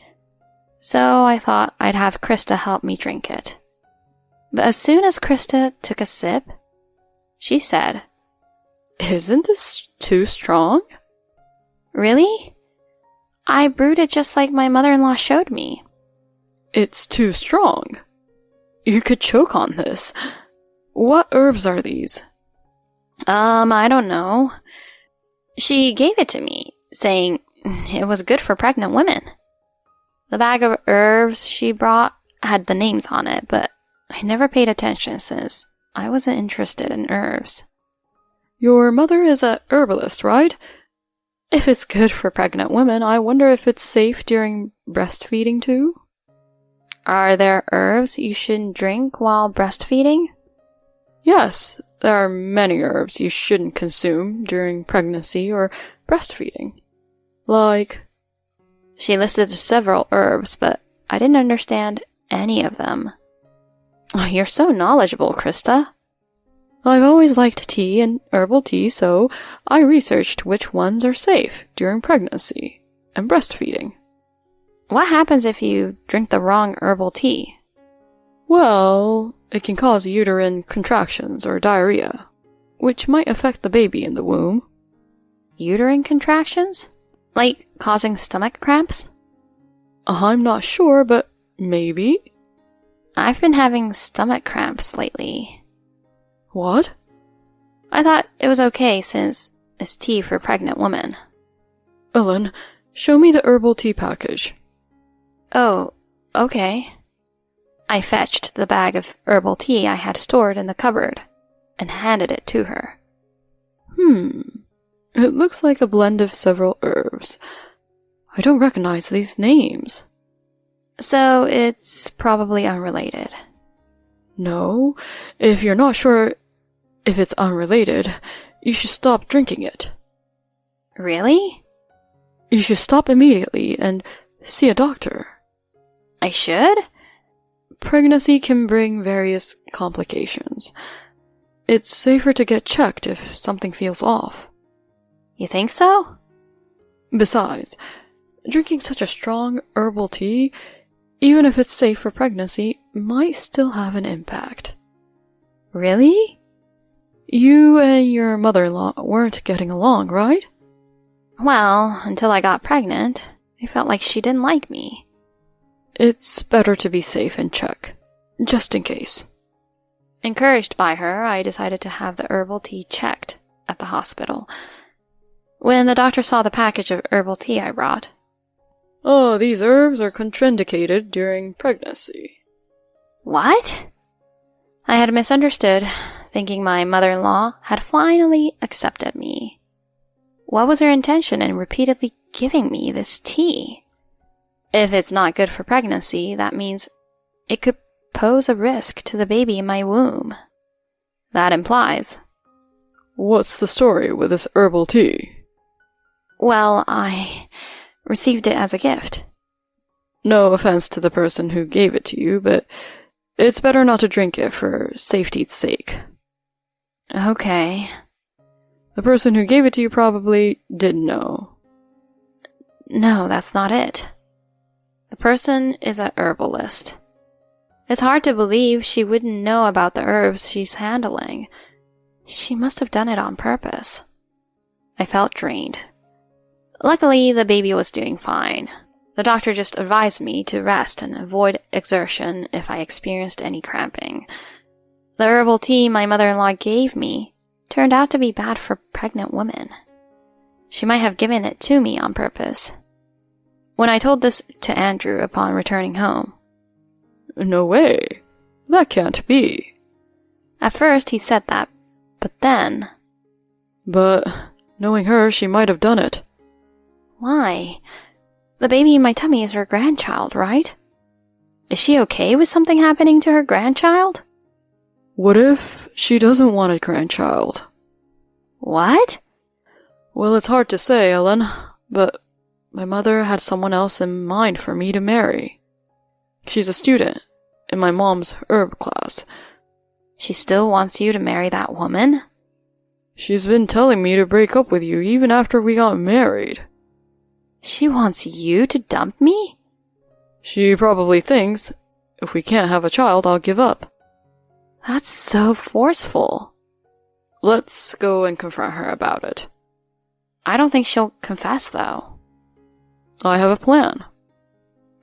So I thought I'd have Krista help me drink it. But as soon as Krista took a sip, she said, Isn't this too strong? Really? I brewed it just like my mother-in-law showed me. It's too strong. You could choke on this. What herbs are these? I don't know. She gave it to me, saying it was good for pregnant women. The bag of herbs she brought had the names on it, but I never paid attention since I wasn't interested in herbs. Your mother is a herbalist, right? If it's good for pregnant women, I wonder if it's safe during breastfeeding too? Are there herbs you shouldn't drink while breastfeeding? Yes, there are many herbs you shouldn't consume during pregnancy or breastfeeding. Like... She listed several herbs, but I didn't understand any of them. Oh, you're so knowledgeable, Krista. I've always liked tea and herbal tea, so I researched which ones are safe during pregnancy and breastfeeding. What happens if you drink the wrong herbal tea? Well, it can cause uterine contractions or diarrhea, which might affect the baby in the womb. Uterine contractions? Like causing stomach cramps? I'm not sure, but maybe. I've been having stomach cramps lately. What? I thought it was okay since it's tea for pregnant women. Ellen, show me the herbal tea package. Oh, okay. I fetched the bag of herbal tea I had stored in the cupboard and handed it to her. It looks like a blend of several herbs. I don't recognize these names. So it's probably unrelated. No, if you're not sure if it's unrelated, you should stop drinking it. Really? You should stop immediately and see a doctor. I should? Pregnancy can bring various complications. It's safer to get checked if something feels off. You think so? Besides, drinking such a strong herbal tea, even if it's safe for pregnancy, might still have an impact. Really? You and your mother-in-law weren't getting along, right? Well, until I got pregnant, I felt like she didn't like me. It's better to be safe and check, just in case. Encouraged by her, I decided to have the herbal tea checked at the hospital. When the doctor saw the package of herbal tea I brought, Oh, these herbs are contraindicated during pregnancy. What? I had misunderstood, thinking my mother-in-law had finally accepted me. What was her intention in repeatedly giving me this tea? If it's not good for pregnancy, that means it could pose a risk to the baby in my womb. That implies... What's the story with this herbal tea? Well, I received it as a gift. No offense to the person who gave it to you, but it's better not to drink it for safety's sake. Okay. The person who gave it to you probably didn't know. No, that's not it. The person is a herbalist. It's hard to believe she wouldn't know about the herbs she's handling. She must have done it on purpose. I felt drained. Luckily, the baby was doing fine. The doctor just advised me to rest and avoid exertion if I experienced any cramping. The herbal tea my mother-in-law gave me turned out to be bad for pregnant women. She might have given it to me on purpose. When I told this to Andrew upon returning home, No way. That can't be. At first he said that, but then... But knowing her, she might have done it. Why? The baby in my tummy is her grandchild, right? Is she okay with something happening to her grandchild? What if she doesn't want a grandchild? What? Well, it's hard to say, Ellen, but my mother had someone else in mind for me to marry. She's a student in my mom's herb class. She still wants you to marry that woman? She's been telling me to break up with you even after we got married. She wants you to dump me? She probably thinks, if we can't have a child, I'll give up. That's so forceful. Let's go and confront her about it. I don't think she'll confess, though. I have a plan.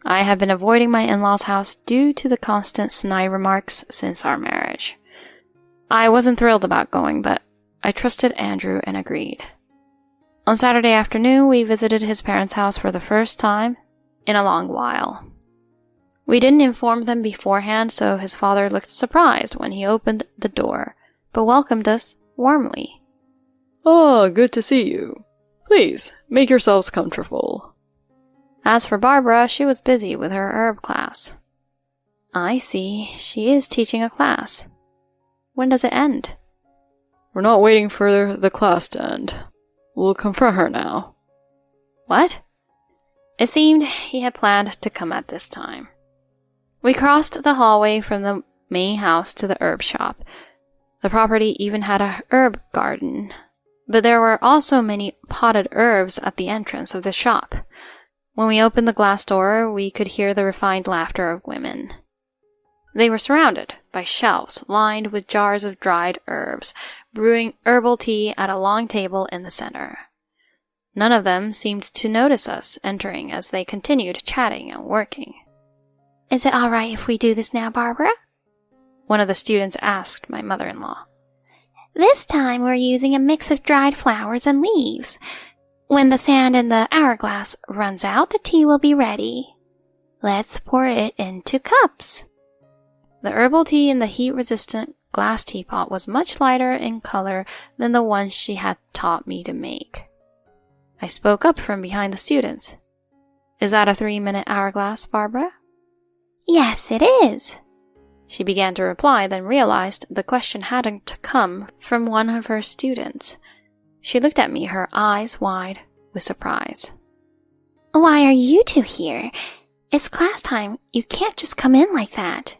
I have been avoiding my in-laws' house due to the constant snide remarks since our marriage. I wasn't thrilled about going, but I trusted Andrew and agreed. On Saturday afternoon, we visited his parents' house for the first time in a long while. We didn't inform them beforehand, so his father looked surprised when he opened the door, but welcomed us warmly. Oh, good to see you. Please, make yourselves comfortable. As for Barbara, she was busy with her herb class. I see, she is teaching a class. When does it end? We're not waiting for the class to end. We'll confront her now. What? It seemed he had planned to come at this time. We crossed the hallway from the main house to the herb shop. The property even had a herb garden, but there were also many potted herbs at the entrance of the shop. When we opened the glass door, we could hear the refined laughter of women. They were surrounded by shelves lined with jars of dried herbs, brewing herbal tea at a long table in the center. None of them seemed to notice us entering as they continued chatting and working. Is it all right if we do this now, Barbara? One of the students asked my mother-in-law. This time we're using a mix of dried flowers and leaves. When the sand in the hourglass runs out, the tea will be ready. Let's pour it into cups. The herbal tea in the heat-resistant glass teapot was much lighter in color than the one she had taught me to make. I spoke up from behind the students. Is that a 3-minute hourglass, Barbara? Yes, it is. She began to reply, then realized the question hadn't come from one of her students. She looked at me, her eyes wide with surprise. Why are you two here? It's class time. You can't just come in like that.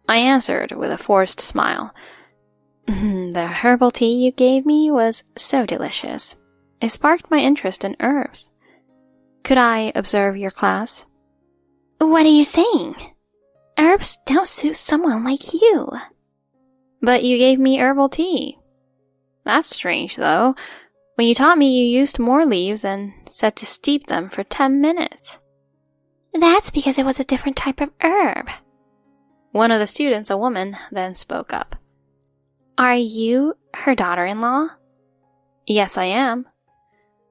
I answered with a forced smile. The herbal tea you gave me was so delicious. It sparked my interest in herbs. Could I observe your class? What are you saying? Herbs don't suit someone like you. But you gave me herbal tea. That's strange, though. When you taught me, you used more leaves and said to steep them for 10 minutes. That's because it was a different type of herb. One of the students, a woman, then spoke up. Are you her daughter-in-law? Yes, I am.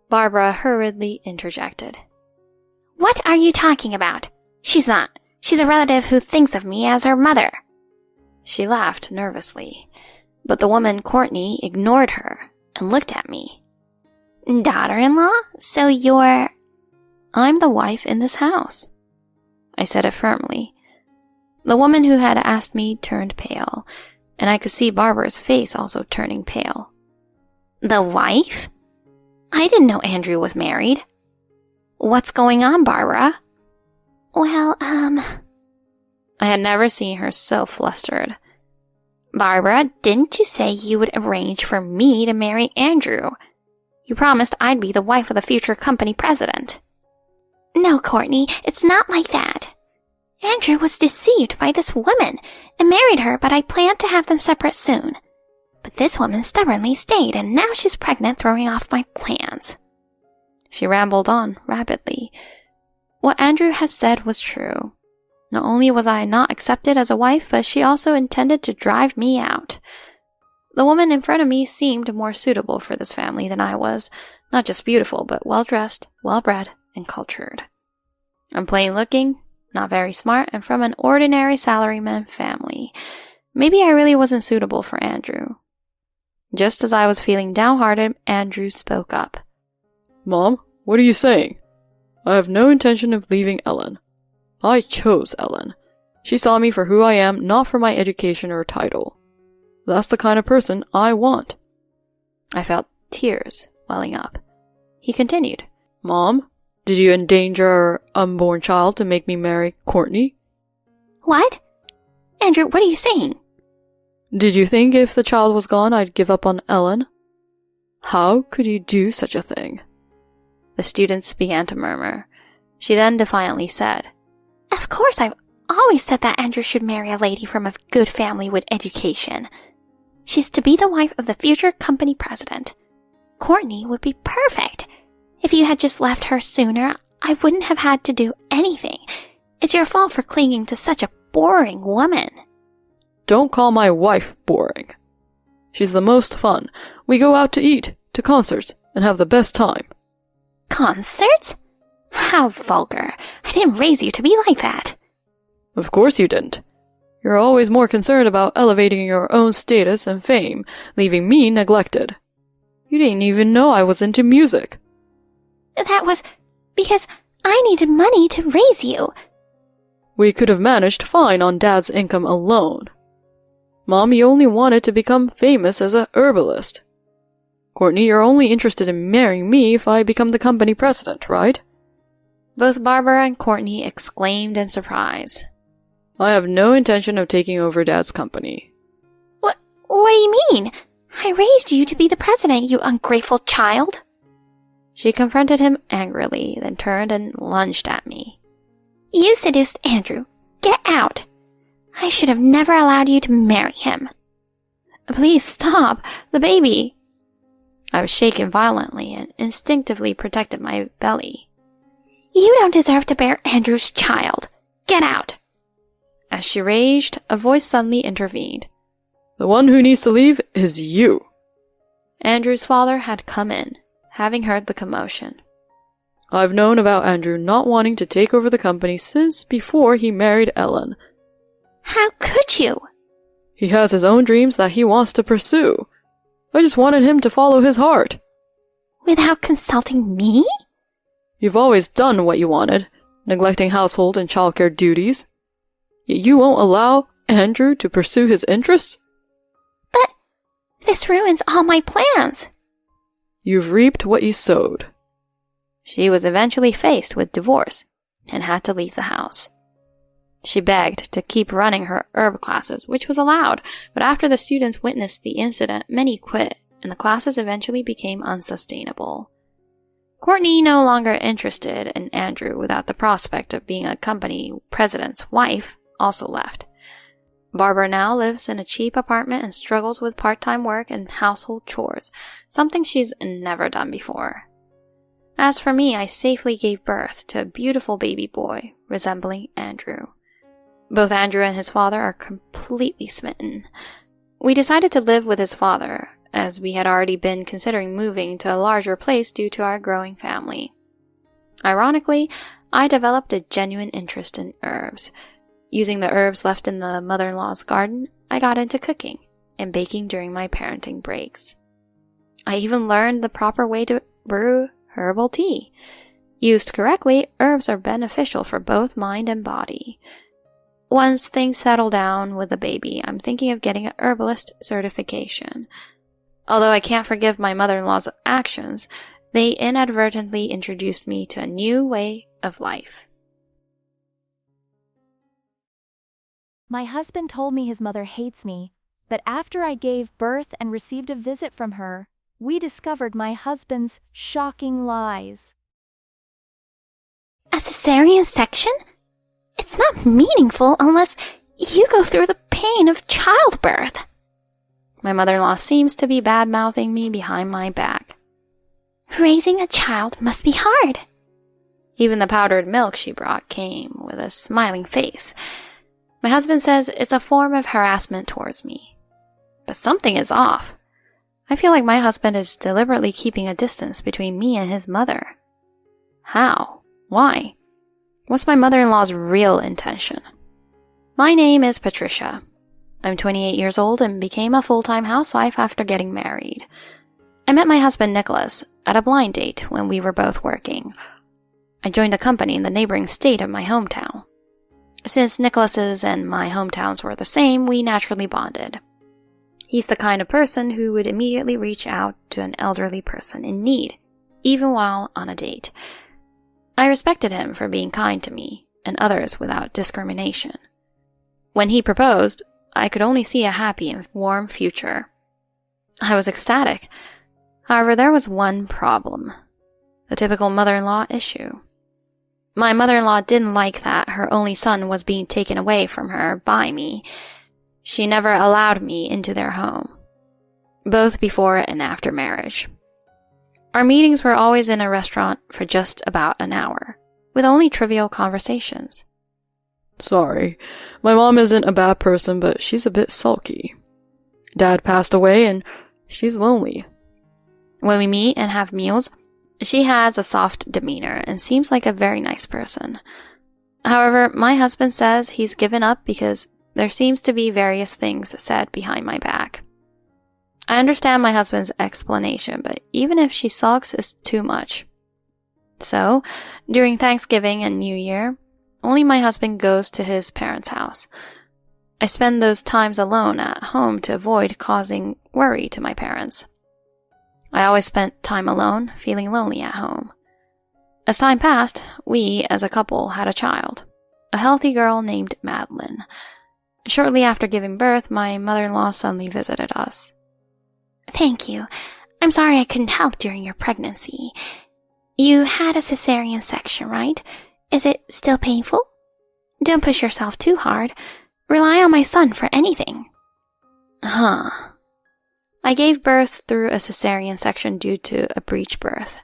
Barbara hurriedly interjected. What are you talking about? She's not. She's a relative who thinks of me as her mother. She laughed nervously, but the woman, Courtney, ignored her and looked at me. Daughter-in-law? So you're... I'm the wife in this house. I said it firmly. The woman who had asked me turned pale, and I could see Barbara's face also turning pale. The wife? I didn't know Andrew was married. What's going on, Barbara? Well, I had never seen her so flustered. Barbara, didn't you say you would arrange for me to marry Andrew? You promised I'd be the wife of the future company president. No, Courtney, it's not like that. Andrew was deceived by this woman and married her, but I planned to have them separate soon. But this woman stubbornly stayed, and now she's pregnant, throwing off my plans. She rambled on rapidly. What Andrew had said was true. Not only was I not accepted as a wife, but she also intended to drive me out. The woman in front of me seemed more suitable for this family than I was, not just beautiful, but well-dressed, well-bred, and cultured. I'm plain looking, not very smart, and from an ordinary salaryman family. Maybe I really wasn't suitable for Andrew. Just as I was feeling downhearted, Andrew spoke up. Mom, what are you saying? I have no intention of leaving Ellen. I chose Ellen. She saw me for who I am, not for my education or title. That's the kind of person I want. I felt tears welling up. He continued. Mom, did you endanger our unborn child to make me marry Courtney? What? Andrew, what are you saying? Did you think if the child was gone, I'd give up on Ellen? How could you do such a thing? The students began to murmur. She then defiantly said, Of course, I've always said that Andrew should marry a lady from a good family with education. She's to be the wife of the future company president. Courtney would be perfect. If you had just left her sooner, I wouldn't have had to do anything. It's your fault for clinging to such a boring woman. Don't call my wife boring. She's the most fun. We go out to eat, to concerts, and have the best time. Concerts? How vulgar. I didn't raise you to be like that. Of course you didn't. You're always more concerned about elevating your own status and fame, leaving me neglected. You didn't even know I was into music. That was because I needed money to raise you. We could have managed fine on Dad's income alone. Mom, you only wanted to become famous as a herbalist. Courtney, you're only interested in marrying me if I become the company president, right? Both Barbara and Courtney exclaimed in surprise. I have no intention of taking over Dad's company. What do you mean? I raised you to be the president, you ungrateful child. She confronted him angrily, then turned and lunged at me. You seduced Andrew. Get out. I should have never allowed you to marry him. Please stop. The baby. I was shaken violently and instinctively protected my belly. You don't deserve to bear Andrew's child. Get out. As she raged, a voice suddenly intervened. The one who needs to leave is you. Andrew's father had come in, having heard the commotion. I've known about Andrew not wanting to take over the company since before he married Ellen. How could you? He has his own dreams that he wants to pursue. I just wanted him to follow his heart. Without consulting me? You've always done what you wanted, neglecting household and childcare duties. Yet you won't allow Andrew to pursue his interests? But this ruins all my plans. You've reaped what you sowed. She was eventually faced with divorce and had to leave the house. She begged to keep running her herb classes, which was allowed, but after the students witnessed the incident, many quit, and the classes eventually became unsustainable. Courtney, no longer interested in Andrew without the prospect of being a company president's wife, also left. Barbara now lives in a cheap apartment and struggles with part-time work and household chores, something she's never done before. As for me, I safely gave birth to a beautiful baby boy resembling Andrew. Both Andrew and his father are completely smitten. We decided to live with his father, as we had already been considering moving to a larger place due to our growing family. Ironically, I developed a genuine interest in herbs. Using the herbs left in the mother-in-law's garden, I got into cooking and baking during my parenting breaks. I even learned the proper way to brew herbal tea. Used correctly, herbs are beneficial for both mind and body. Once things settle down with the baby, I'm thinking of getting an herbalist certification. Although I can't forgive my mother-in-law's actions, they inadvertently introduced me to a new way of life. My husband told me his mother hates me, but after I gave birth and received a visit from her, we discovered my husband's shocking lies. A cesarean section? It's not meaningful unless you go through the pain of childbirth. My mother-in-law seems to be bad-mouthing me behind my back. Raising a child must be hard. Even the powdered milk she brought came with a smiling face. My husband says it's a form of harassment towards me. But something is off. I feel like my husband is deliberately keeping a distance between me and his mother. How? Why? What's my mother-in-law's real intention? My name is Patricia. I'm 28 years old and became a full-time housewife after getting married. I met my husband Nicholas at a blind date when we were both working. I joined a company in the neighboring state of my hometown. Since Nicholas's and my hometowns were the same, we naturally bonded. He's the kind of person who would immediately reach out to an elderly person in need, even while on a date. I respected him for being kind to me and others without discrimination. When he proposed, I could only see a happy and warm future. I was ecstatic. However, there was one problem. The typical mother-in-law issue. My mother-in-law didn't like that her only son was being taken away from her by me. She never allowed me into their home, both before and after marriage. Our meetings were always in a restaurant for just about an hour, with only trivial conversations. Sorry, my mom isn't a bad person, but she's a bit sulky. Dad passed away and she's lonely. When we meet and have meals, she has a soft demeanor and seems like a very nice person. However, my husband says he's given up because there seems to be various things said behind my back. I understand my husband's explanation, but even if she sulks, it's too much. So, during Thanksgiving and New Year, only my husband goes to his parents' house. I spend those times alone at home to avoid causing worry to my parents. I always spent time alone, feeling lonely at home. As time passed, we, as a couple, had a child, a healthy girl named Madeline. Shortly after giving birth, my mother-in-law suddenly visited us. Thank you. I'm sorry I couldn't help during your pregnancy. You had a cesarean section, right? Is it still painful? Don't push yourself too hard. Rely on my son for anything. I gave birth through a cesarean section due to a breech birth.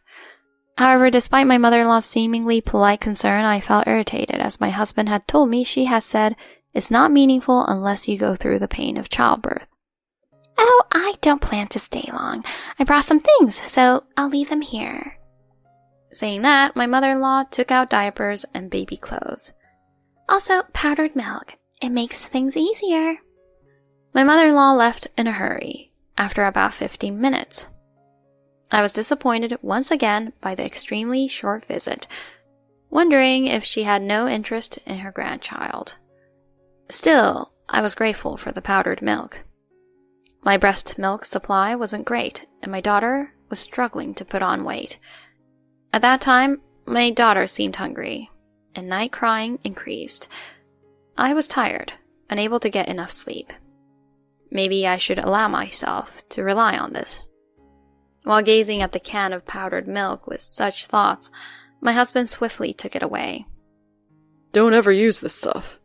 However, despite my mother-in-law's seemingly polite concern, I felt irritated as my husband had told me she has said it's not meaningful unless you go through the pain of childbirth. Oh, I don't plan to stay long. I brought some things, so I'll leave them here. Saying that, my mother-in-law took out diapers and baby clothes. Also, powdered milk. It makes things easier. My mother-in-law left in a hurry, after about 15 minutes. I was disappointed once again by the extremely short visit, wondering if she had no interest in her grandchild. Still, I was grateful for the powdered milk. My breast milk supply wasn't great, and my daughter was struggling to put on weight. At that time, my daughter seemed hungry, and night crying increased. I was tired, unable to get enough sleep. Maybe I should allow myself to rely on this. While gazing at the can of powdered milk with such thoughts, my husband swiftly took it away. Don't ever use this stuff.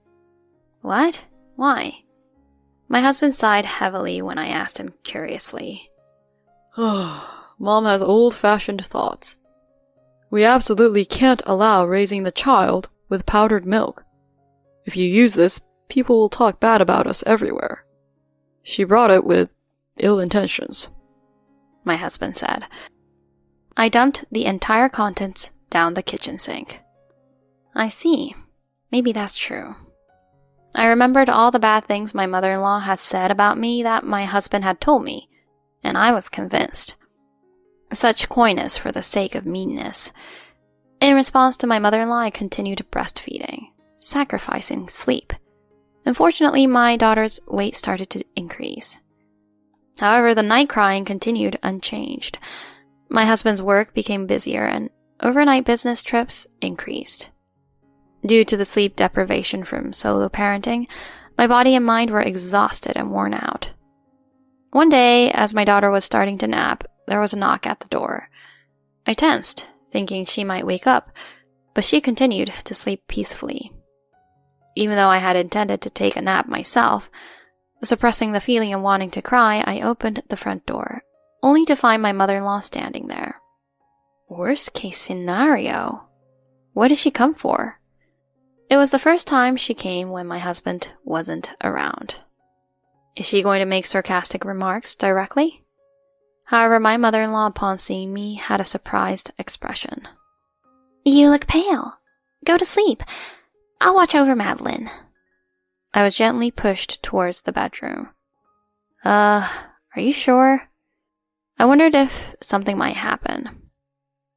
What? Why? My husband sighed heavily when I asked him curiously. Mom has old-fashioned thoughts. We absolutely can't allow raising the child with powdered milk. If you use this, people will talk bad about us everywhere. She brought it with ill intentions, my husband said. I dumped the entire contents down the kitchen sink. I see. Maybe that's true. I remembered all the bad things my mother-in-law had said about me that my husband had told me, and I was convinced. Such coyness for the sake of meanness. In response to my mother-in-law, I continued breastfeeding, sacrificing sleep. Unfortunately, my daughter's weight started to increase. However, the night crying continued unchanged. My husband's work became busier, and overnight business trips increased. Due to the sleep deprivation from solo parenting, my body and mind were exhausted and worn out. One day, as my daughter was starting to nap, there was a knock at the door. I tensed, thinking she might wake up, but she continued to sleep peacefully. Even though I had intended to take a nap myself, suppressing the feeling of wanting to cry, I opened the front door, only to find my mother-in-law standing there. Worst case scenario. What did she come for? It was the first time she came when my husband wasn't around. Is she going to make sarcastic remarks directly? However, my mother-in-law, upon seeing me, had a surprised expression. You look pale. Go to sleep. I'll watch over Madeline. I was gently pushed towards the bedroom. Are you sure? I wondered if something might happen.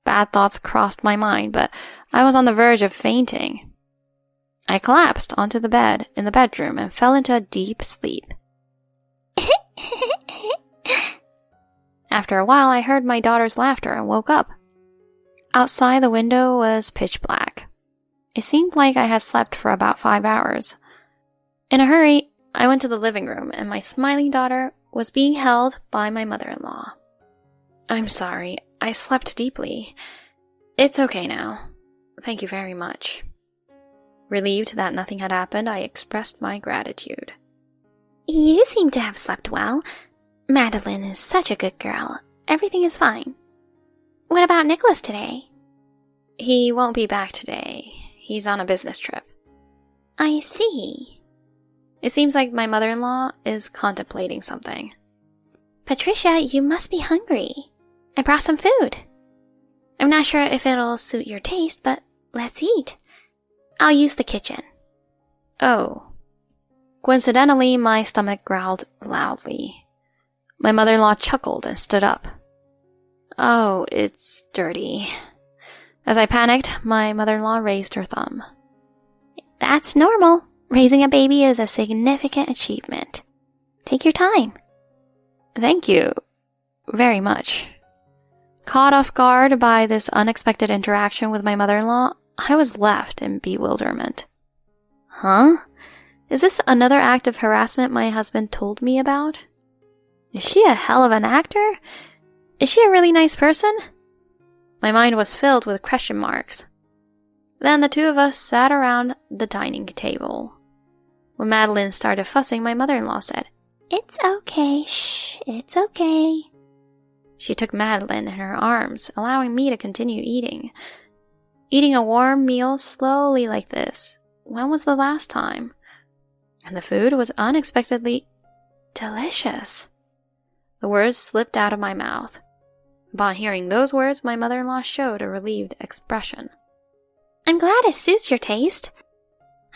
Bad thoughts crossed my mind, but I was on the verge of fainting. I collapsed onto the bed in the bedroom and fell into a deep sleep. After a while, I heard my daughter's laughter and woke up. Outside the window was pitch black. It seemed like I had slept for about 5 hours. In a hurry, I went to the living room, and my smiling daughter was being held by my mother-in-law. I'm sorry, I slept deeply. It's okay now. Thank you very much. Relieved that nothing had happened, I expressed my gratitude. You seem to have slept well. Madeline is such a good girl. Everything is fine. What about Nicholas today? He won't be back today. He's on a business trip. I see. It seems like my mother-in-law is contemplating something. Patricia, you must be hungry. I brought some food. I'm not sure if it'll suit your taste, but let's eat. I'll use the kitchen. Oh. Coincidentally, my stomach growled loudly. My mother-in-law chuckled and stood up. Oh, it's dirty. As I panicked, my mother-in-law raised her thumb. That's normal. Raising a baby is a significant achievement. Take your time. Thank you very much. Caught off guard by this unexpected interaction with my mother-in-law, I was left in bewilderment. Huh? Is this another act of harassment my husband told me about? Is she a hell of an actor? Is she a really nice person? My mind was filled with question marks. Then the two of us sat around the dining table. When Madeline started fussing, my mother-in-law said, It's okay, shh, it's okay. She took Madeline in her arms, allowing me to continue eating. Eating a warm meal slowly like this. When was the last time? And the food was unexpectedly delicious. The words slipped out of my mouth. Upon hearing those words, my mother-in-law showed a relieved expression. I'm glad it suits your taste.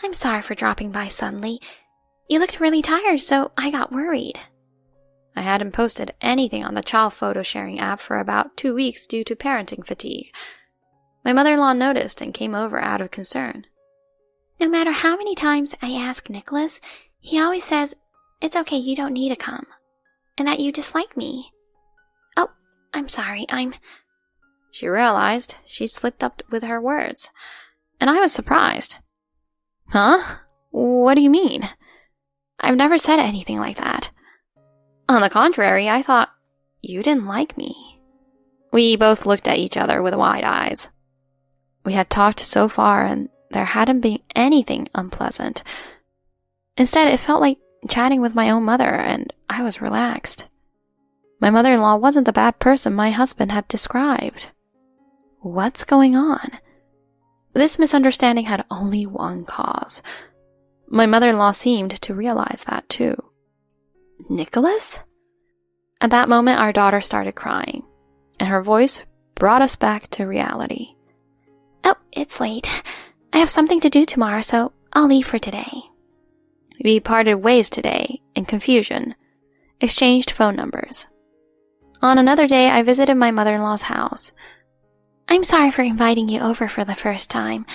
I'm sorry for dropping by suddenly. You looked really tired, so I got worried. I hadn't posted anything on the child photo sharing app for about 2 weeks due to parenting fatigue. My mother-in-law noticed and came over out of concern. No matter how many times I ask Nicholas, he always says, it's okay, you don't need to come, and that you dislike me. Oh, I'm sorry, She realized she'd slipped up with her words, and I was surprised. Huh? What do you mean? I've never said anything like that. On the contrary, I thought you didn't like me. We both looked at each other with wide eyes. We had talked so far, and there hadn't been anything unpleasant. Instead, it felt like chatting with my own mother, and I was relaxed. My mother-in-law wasn't the bad person my husband had described. What's going on? This misunderstanding had only one cause. My mother-in-law seemed to realize that too. Nicholas? At that moment, our daughter started crying, and her voice brought us back to reality. Oh, it's late. I have something to do tomorrow, so I'll leave for today. We parted ways today, in confusion, exchanged phone numbers. On another day, I visited my mother-in-law's house. I'm sorry for inviting you over for the first time.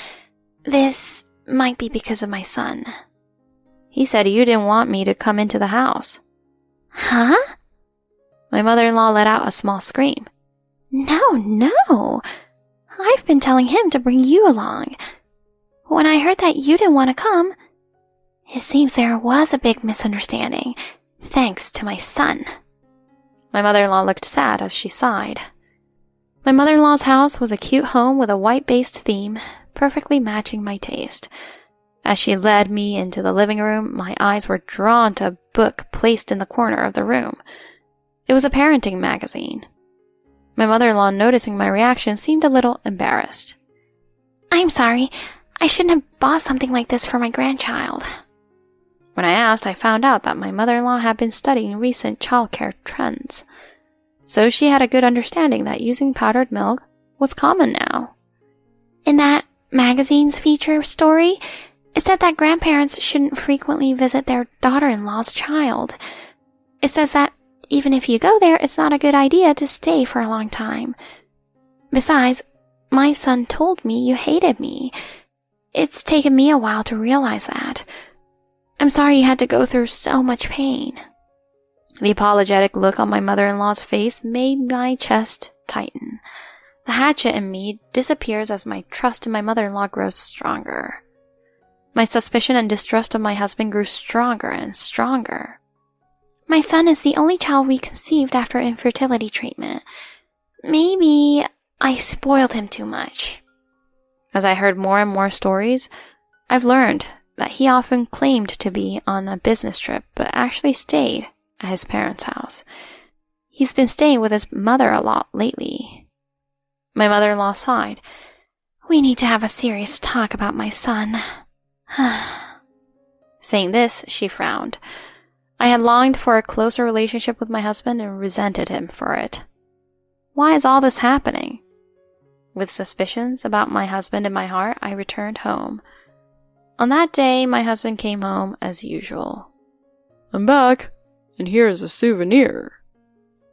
This might be because of my son. He said you didn't want me to come into the house. Huh? My mother-in-law let out a small scream. No. I've been telling him to bring you along. When I heard that you didn't want to come, it seems there was a big misunderstanding, thanks to my son. My mother-in-law looked sad as she sighed. My mother-in-law's house was a cute home with a white-based theme, perfectly matching my taste. As she led me into the living room, my eyes were drawn to a book placed in the corner of the room. It was a parenting magazine. My mother-in-law, noticing my reaction, seemed a little embarrassed. I'm sorry. I shouldn't have bought something like this for my grandchild. When I asked, I found out that my mother-in-law had been studying recent childcare trends. So she had a good understanding that using powdered milk was common now. In that magazine's feature story, it said that grandparents shouldn't frequently visit their daughter-in-law's child. It says that even if you go there, it's not a good idea to stay for a long time. Besides, my son told me you hated me. It's taken me a while to realize that. I'm sorry you had to go through so much pain. The apologetic look on my mother-in-law's face made my chest tighten. The hatchet in me disappears as my trust in my mother-in-law grows stronger. My suspicion and distrust of my husband grew stronger and stronger. My son is the only child we conceived after infertility treatment. Maybe I spoiled him too much. As I heard more and more stories, I've learned that he often claimed to be on a business trip, but actually stayed at his parents' house. He's been staying with his mother a lot lately. My mother-in-law sighed. We need to have a serious talk about my son. Saying this, she frowned. I had longed for a closer relationship with my husband and resented him for it. Why is all this happening? With suspicions about my husband in my heart, I returned home. On that day, my husband came home as usual. I'm back, and here is a souvenir.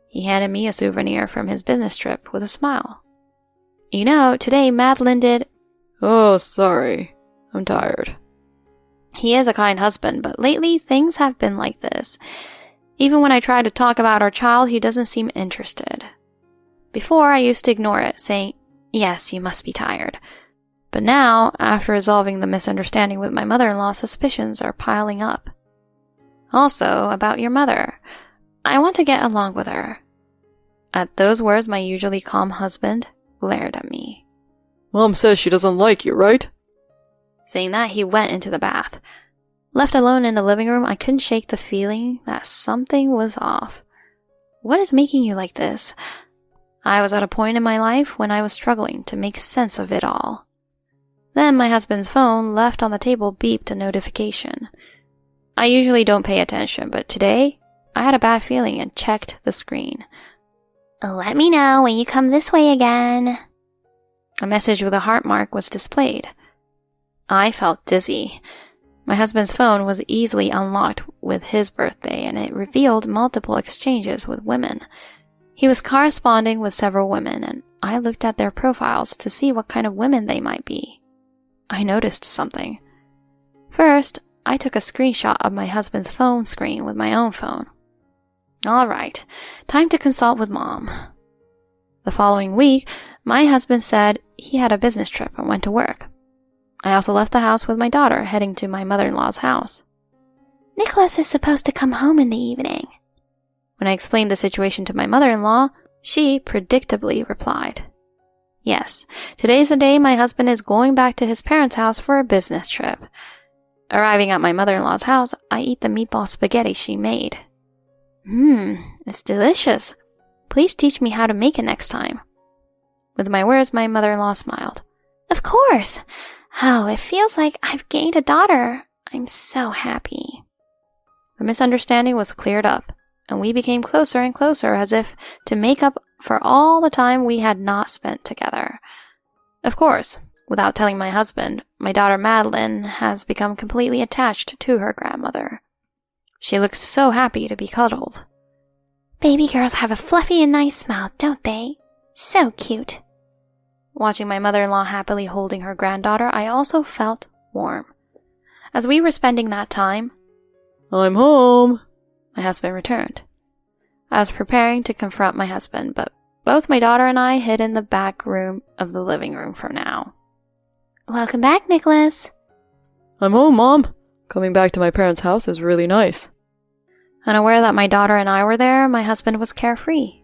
He handed me a souvenir from his business trip with a smile. You know, today Madeline did... Oh, sorry. I'm tired. He is a kind husband, but lately things have been like this. Even when I try to talk about our child, he doesn't seem interested. Before, I used to ignore it, saying, "Yes, you must be tired." But now, after resolving the misunderstanding with my mother-in-law, suspicions are piling up. Also, about your mother. I want to get along with her. At those words, my usually calm husband glared at me. Mom says she doesn't like you, right? Saying that, he went into the bath. Left alone in the living room, I couldn't shake the feeling that something was off. What is making you like this? I was at a point in my life when I was struggling to make sense of it all. Then my husband's phone, left on the table, beeped a notification. I usually don't pay attention, but today, I had a bad feeling and checked the screen. Let me know when you come this way again. A message with a heart mark was displayed. I felt dizzy. My husband's phone was easily unlocked with his birthday, and it revealed multiple exchanges with women. He was corresponding with several women, and I looked at their profiles to see what kind of women they might be. I noticed something. First, I took a screenshot of my husband's phone screen with my own phone. All right, time to consult with Mom. The following week, my husband said he had a business trip and went to work. I also left the house with my daughter, heading to my mother-in-law's house. Nicholas is supposed to come home in the evening. When I explained the situation to my mother-in-law, she predictably replied, "Yes, today's the day my husband is going back to his parents' house for a business trip." Arriving at my mother-in-law's house, I eat the meatball spaghetti she made. It's delicious. Please teach me how to make it next time. With my words, my mother-in-law smiled. Of course. Oh, it feels like I've gained a daughter. I'm so happy. The misunderstanding was cleared up, and we became closer and closer as if to make up for all the time we had not spent together. Of course, Without telling my husband, my daughter Madeline has become completely attached to her grandmother. She looks so happy to be cuddled. Baby girls have a fluffy and nice smile, don't they? So cute. Watching my mother-in-law happily holding her granddaughter, I also felt warm. As we were spending that time, I'm home, my husband returned. I was preparing to confront my husband, but both my daughter and I hid in the back room of the living room for now. Welcome back, Nicholas. I'm home, Mom. Coming back to my parents' house is really nice. Unaware that my daughter and I were there, my husband was carefree.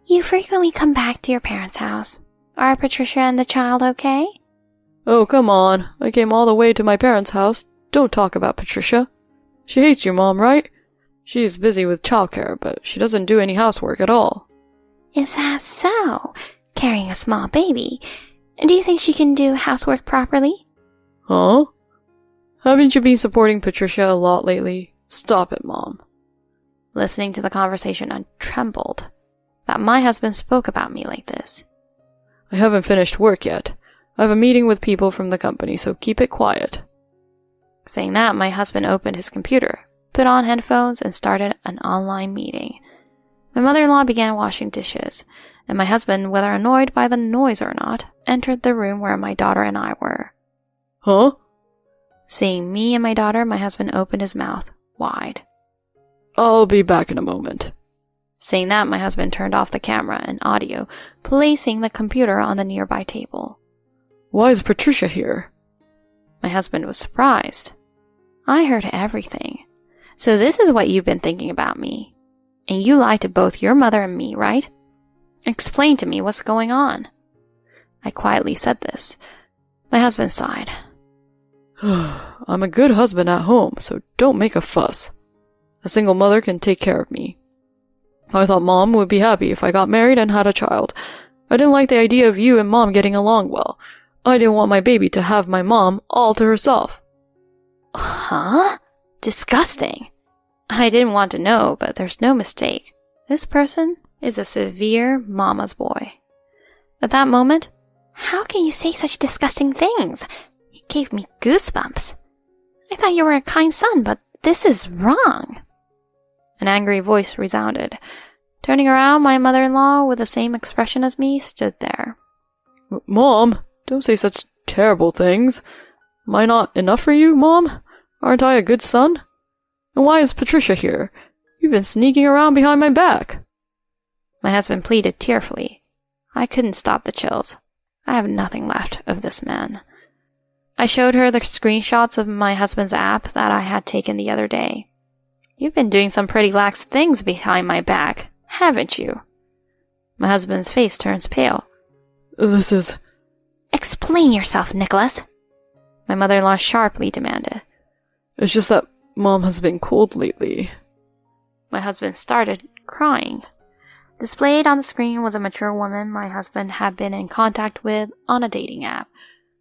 You frequently come back to your parents' house. Are Patricia and the child okay? Oh, come on. I came all the way to my parents' house. Don't talk about Patricia. She hates your mom, right? She's busy with childcare, but she doesn't do any housework at all. Is that so? Carrying a small baby. Do you think she can do housework properly? Huh? Haven't you been supporting Patricia a lot lately? Stop it, Mom. Listening to the conversation, I trembled that my husband spoke about me like this. I haven't finished work yet. I have a meeting with people from the company, so keep it quiet. Saying that, my husband opened his computer, put on headphones, and started an online meeting. My mother-in-law began washing dishes, and my husband, whether annoyed by the noise or not, entered the room where my daughter and I were. Huh? Seeing me and my daughter, my husband opened his mouth wide. I'll be back in a moment. Saying that, my husband turned off the camera and audio, placing the computer on the nearby table. Why is Patricia here? My husband was surprised. I heard everything. So this is what you've been thinking about me. And you lied to both your mother and me, right? Explain to me what's going on. I quietly said this. My husband sighed. I'm a good husband at home, so don't make a fuss. A single mother can take care of me. I thought Mom would be happy if I got married and had a child. I didn't like the idea of you and Mom getting along well. I didn't want my baby to have my mom all to herself. Huh? Disgusting. I didn't want to know, but there's no mistake. This person is a severe mama's boy. At that moment, how can you say such disgusting things? It gave me goosebumps. I thought you were a kind son, but this is wrong. An angry voice resounded. Turning around, my mother-in-law, with the same expression as me, stood there. Mom, don't say such terrible things. Am I not enough for you, Mom? Aren't I a good son? And why is Patricia here? You've been sneaking around behind my back. My husband pleaded tearfully. I couldn't stop the chills. I have nothing left of this man. I showed her the screenshots of my husband's app that I had taken the other day. You've been doing some pretty lax things behind my back, haven't you? My husband's face turns pale. This is... Explain yourself, Nicholas. My mother-in-law sharply demanded. It's just that Mom has been cold lately. My husband started crying. Displayed on the screen was a mature woman my husband had been in contact with on a dating app.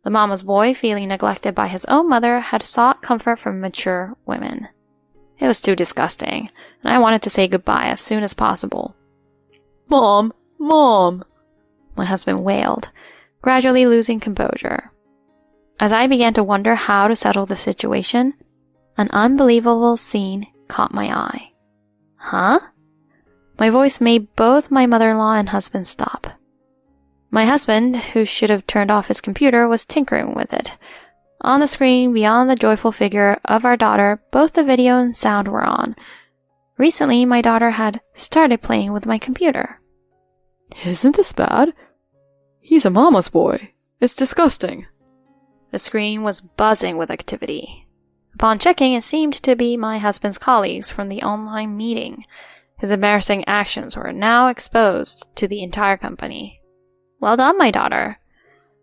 The mama's boy, feeling neglected by his own mother, had sought comfort from mature women. It was too disgusting, and I wanted to say goodbye as soon as possible. Mom! Mom! My husband wailed, gradually losing composure. As I began to wonder how to settle the situation, an unbelievable scene caught my eye. Huh? My voice made both my mother-in-law and husband stop. My husband, who should have turned off his computer, was tinkering with it. On the screen, beyond the joyful figure of our daughter, both the video and sound were on. Recently, my daughter had started playing with my computer. Isn't this bad? He's a mama's boy. It's disgusting. The screen was buzzing with activity. Upon checking, it seemed to be my husband's colleagues from the online meeting. His embarrassing actions were now exposed to the entire company. Well done, my daughter.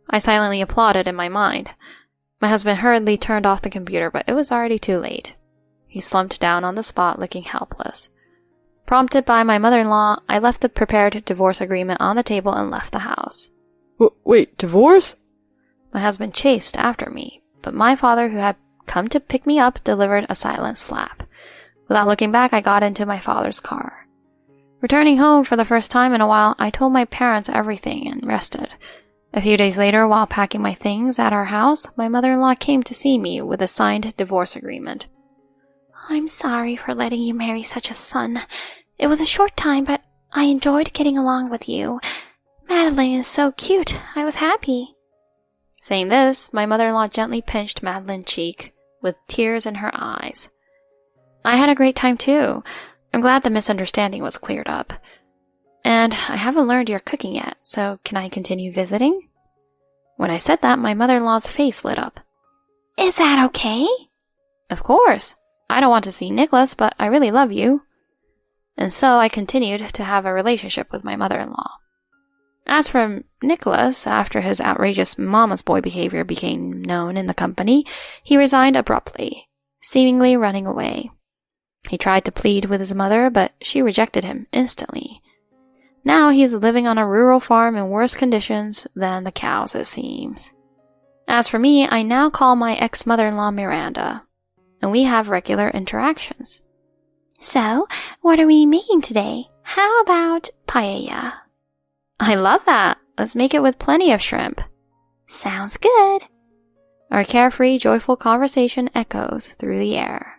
I silently applauded in my mind. My husband hurriedly turned off the computer, but it was already too late. He slumped down on the spot, looking helpless. Prompted by my mother-in-law, I left the prepared divorce agreement on the table and left the house. Wait, divorce? My husband chased after me, but my father, who had come to pick me up, delivered a silent slap. Without looking back, I got into my father's car. Returning home for the first time in a while, I told my parents everything and rested. A few days later, while packing my things at our house, my mother-in-law came to see me with a signed divorce agreement. I'm sorry for letting you marry such a son. It was a short time, but I enjoyed getting along with you. Madeline is so cute. I was happy. Saying this, my mother-in-law gently pinched Madeline's cheek, with tears in her eyes. I had a great time too. I'm glad the misunderstanding was cleared up. And I haven't learned your cooking yet, so can I continue visiting? When I said that, my mother-in-law's face lit up. Is that okay? Of course. I don't want to see Nicholas, but I really love you. And so I continued to have a relationship with my mother-in-law. As for Nicholas, after his outrageous mama's boy behavior became known in the company, he resigned abruptly, seemingly running away. He tried to plead with his mother, but she rejected him instantly. Now he is living on a rural farm in worse conditions than the cows, it seems. As for me, I now call my ex-mother-in-law Miranda, and we have regular interactions. So, what are we making today? How about paella? I love that. Let's make it with plenty of shrimp. Sounds good. Our carefree, joyful conversation echoes through the air.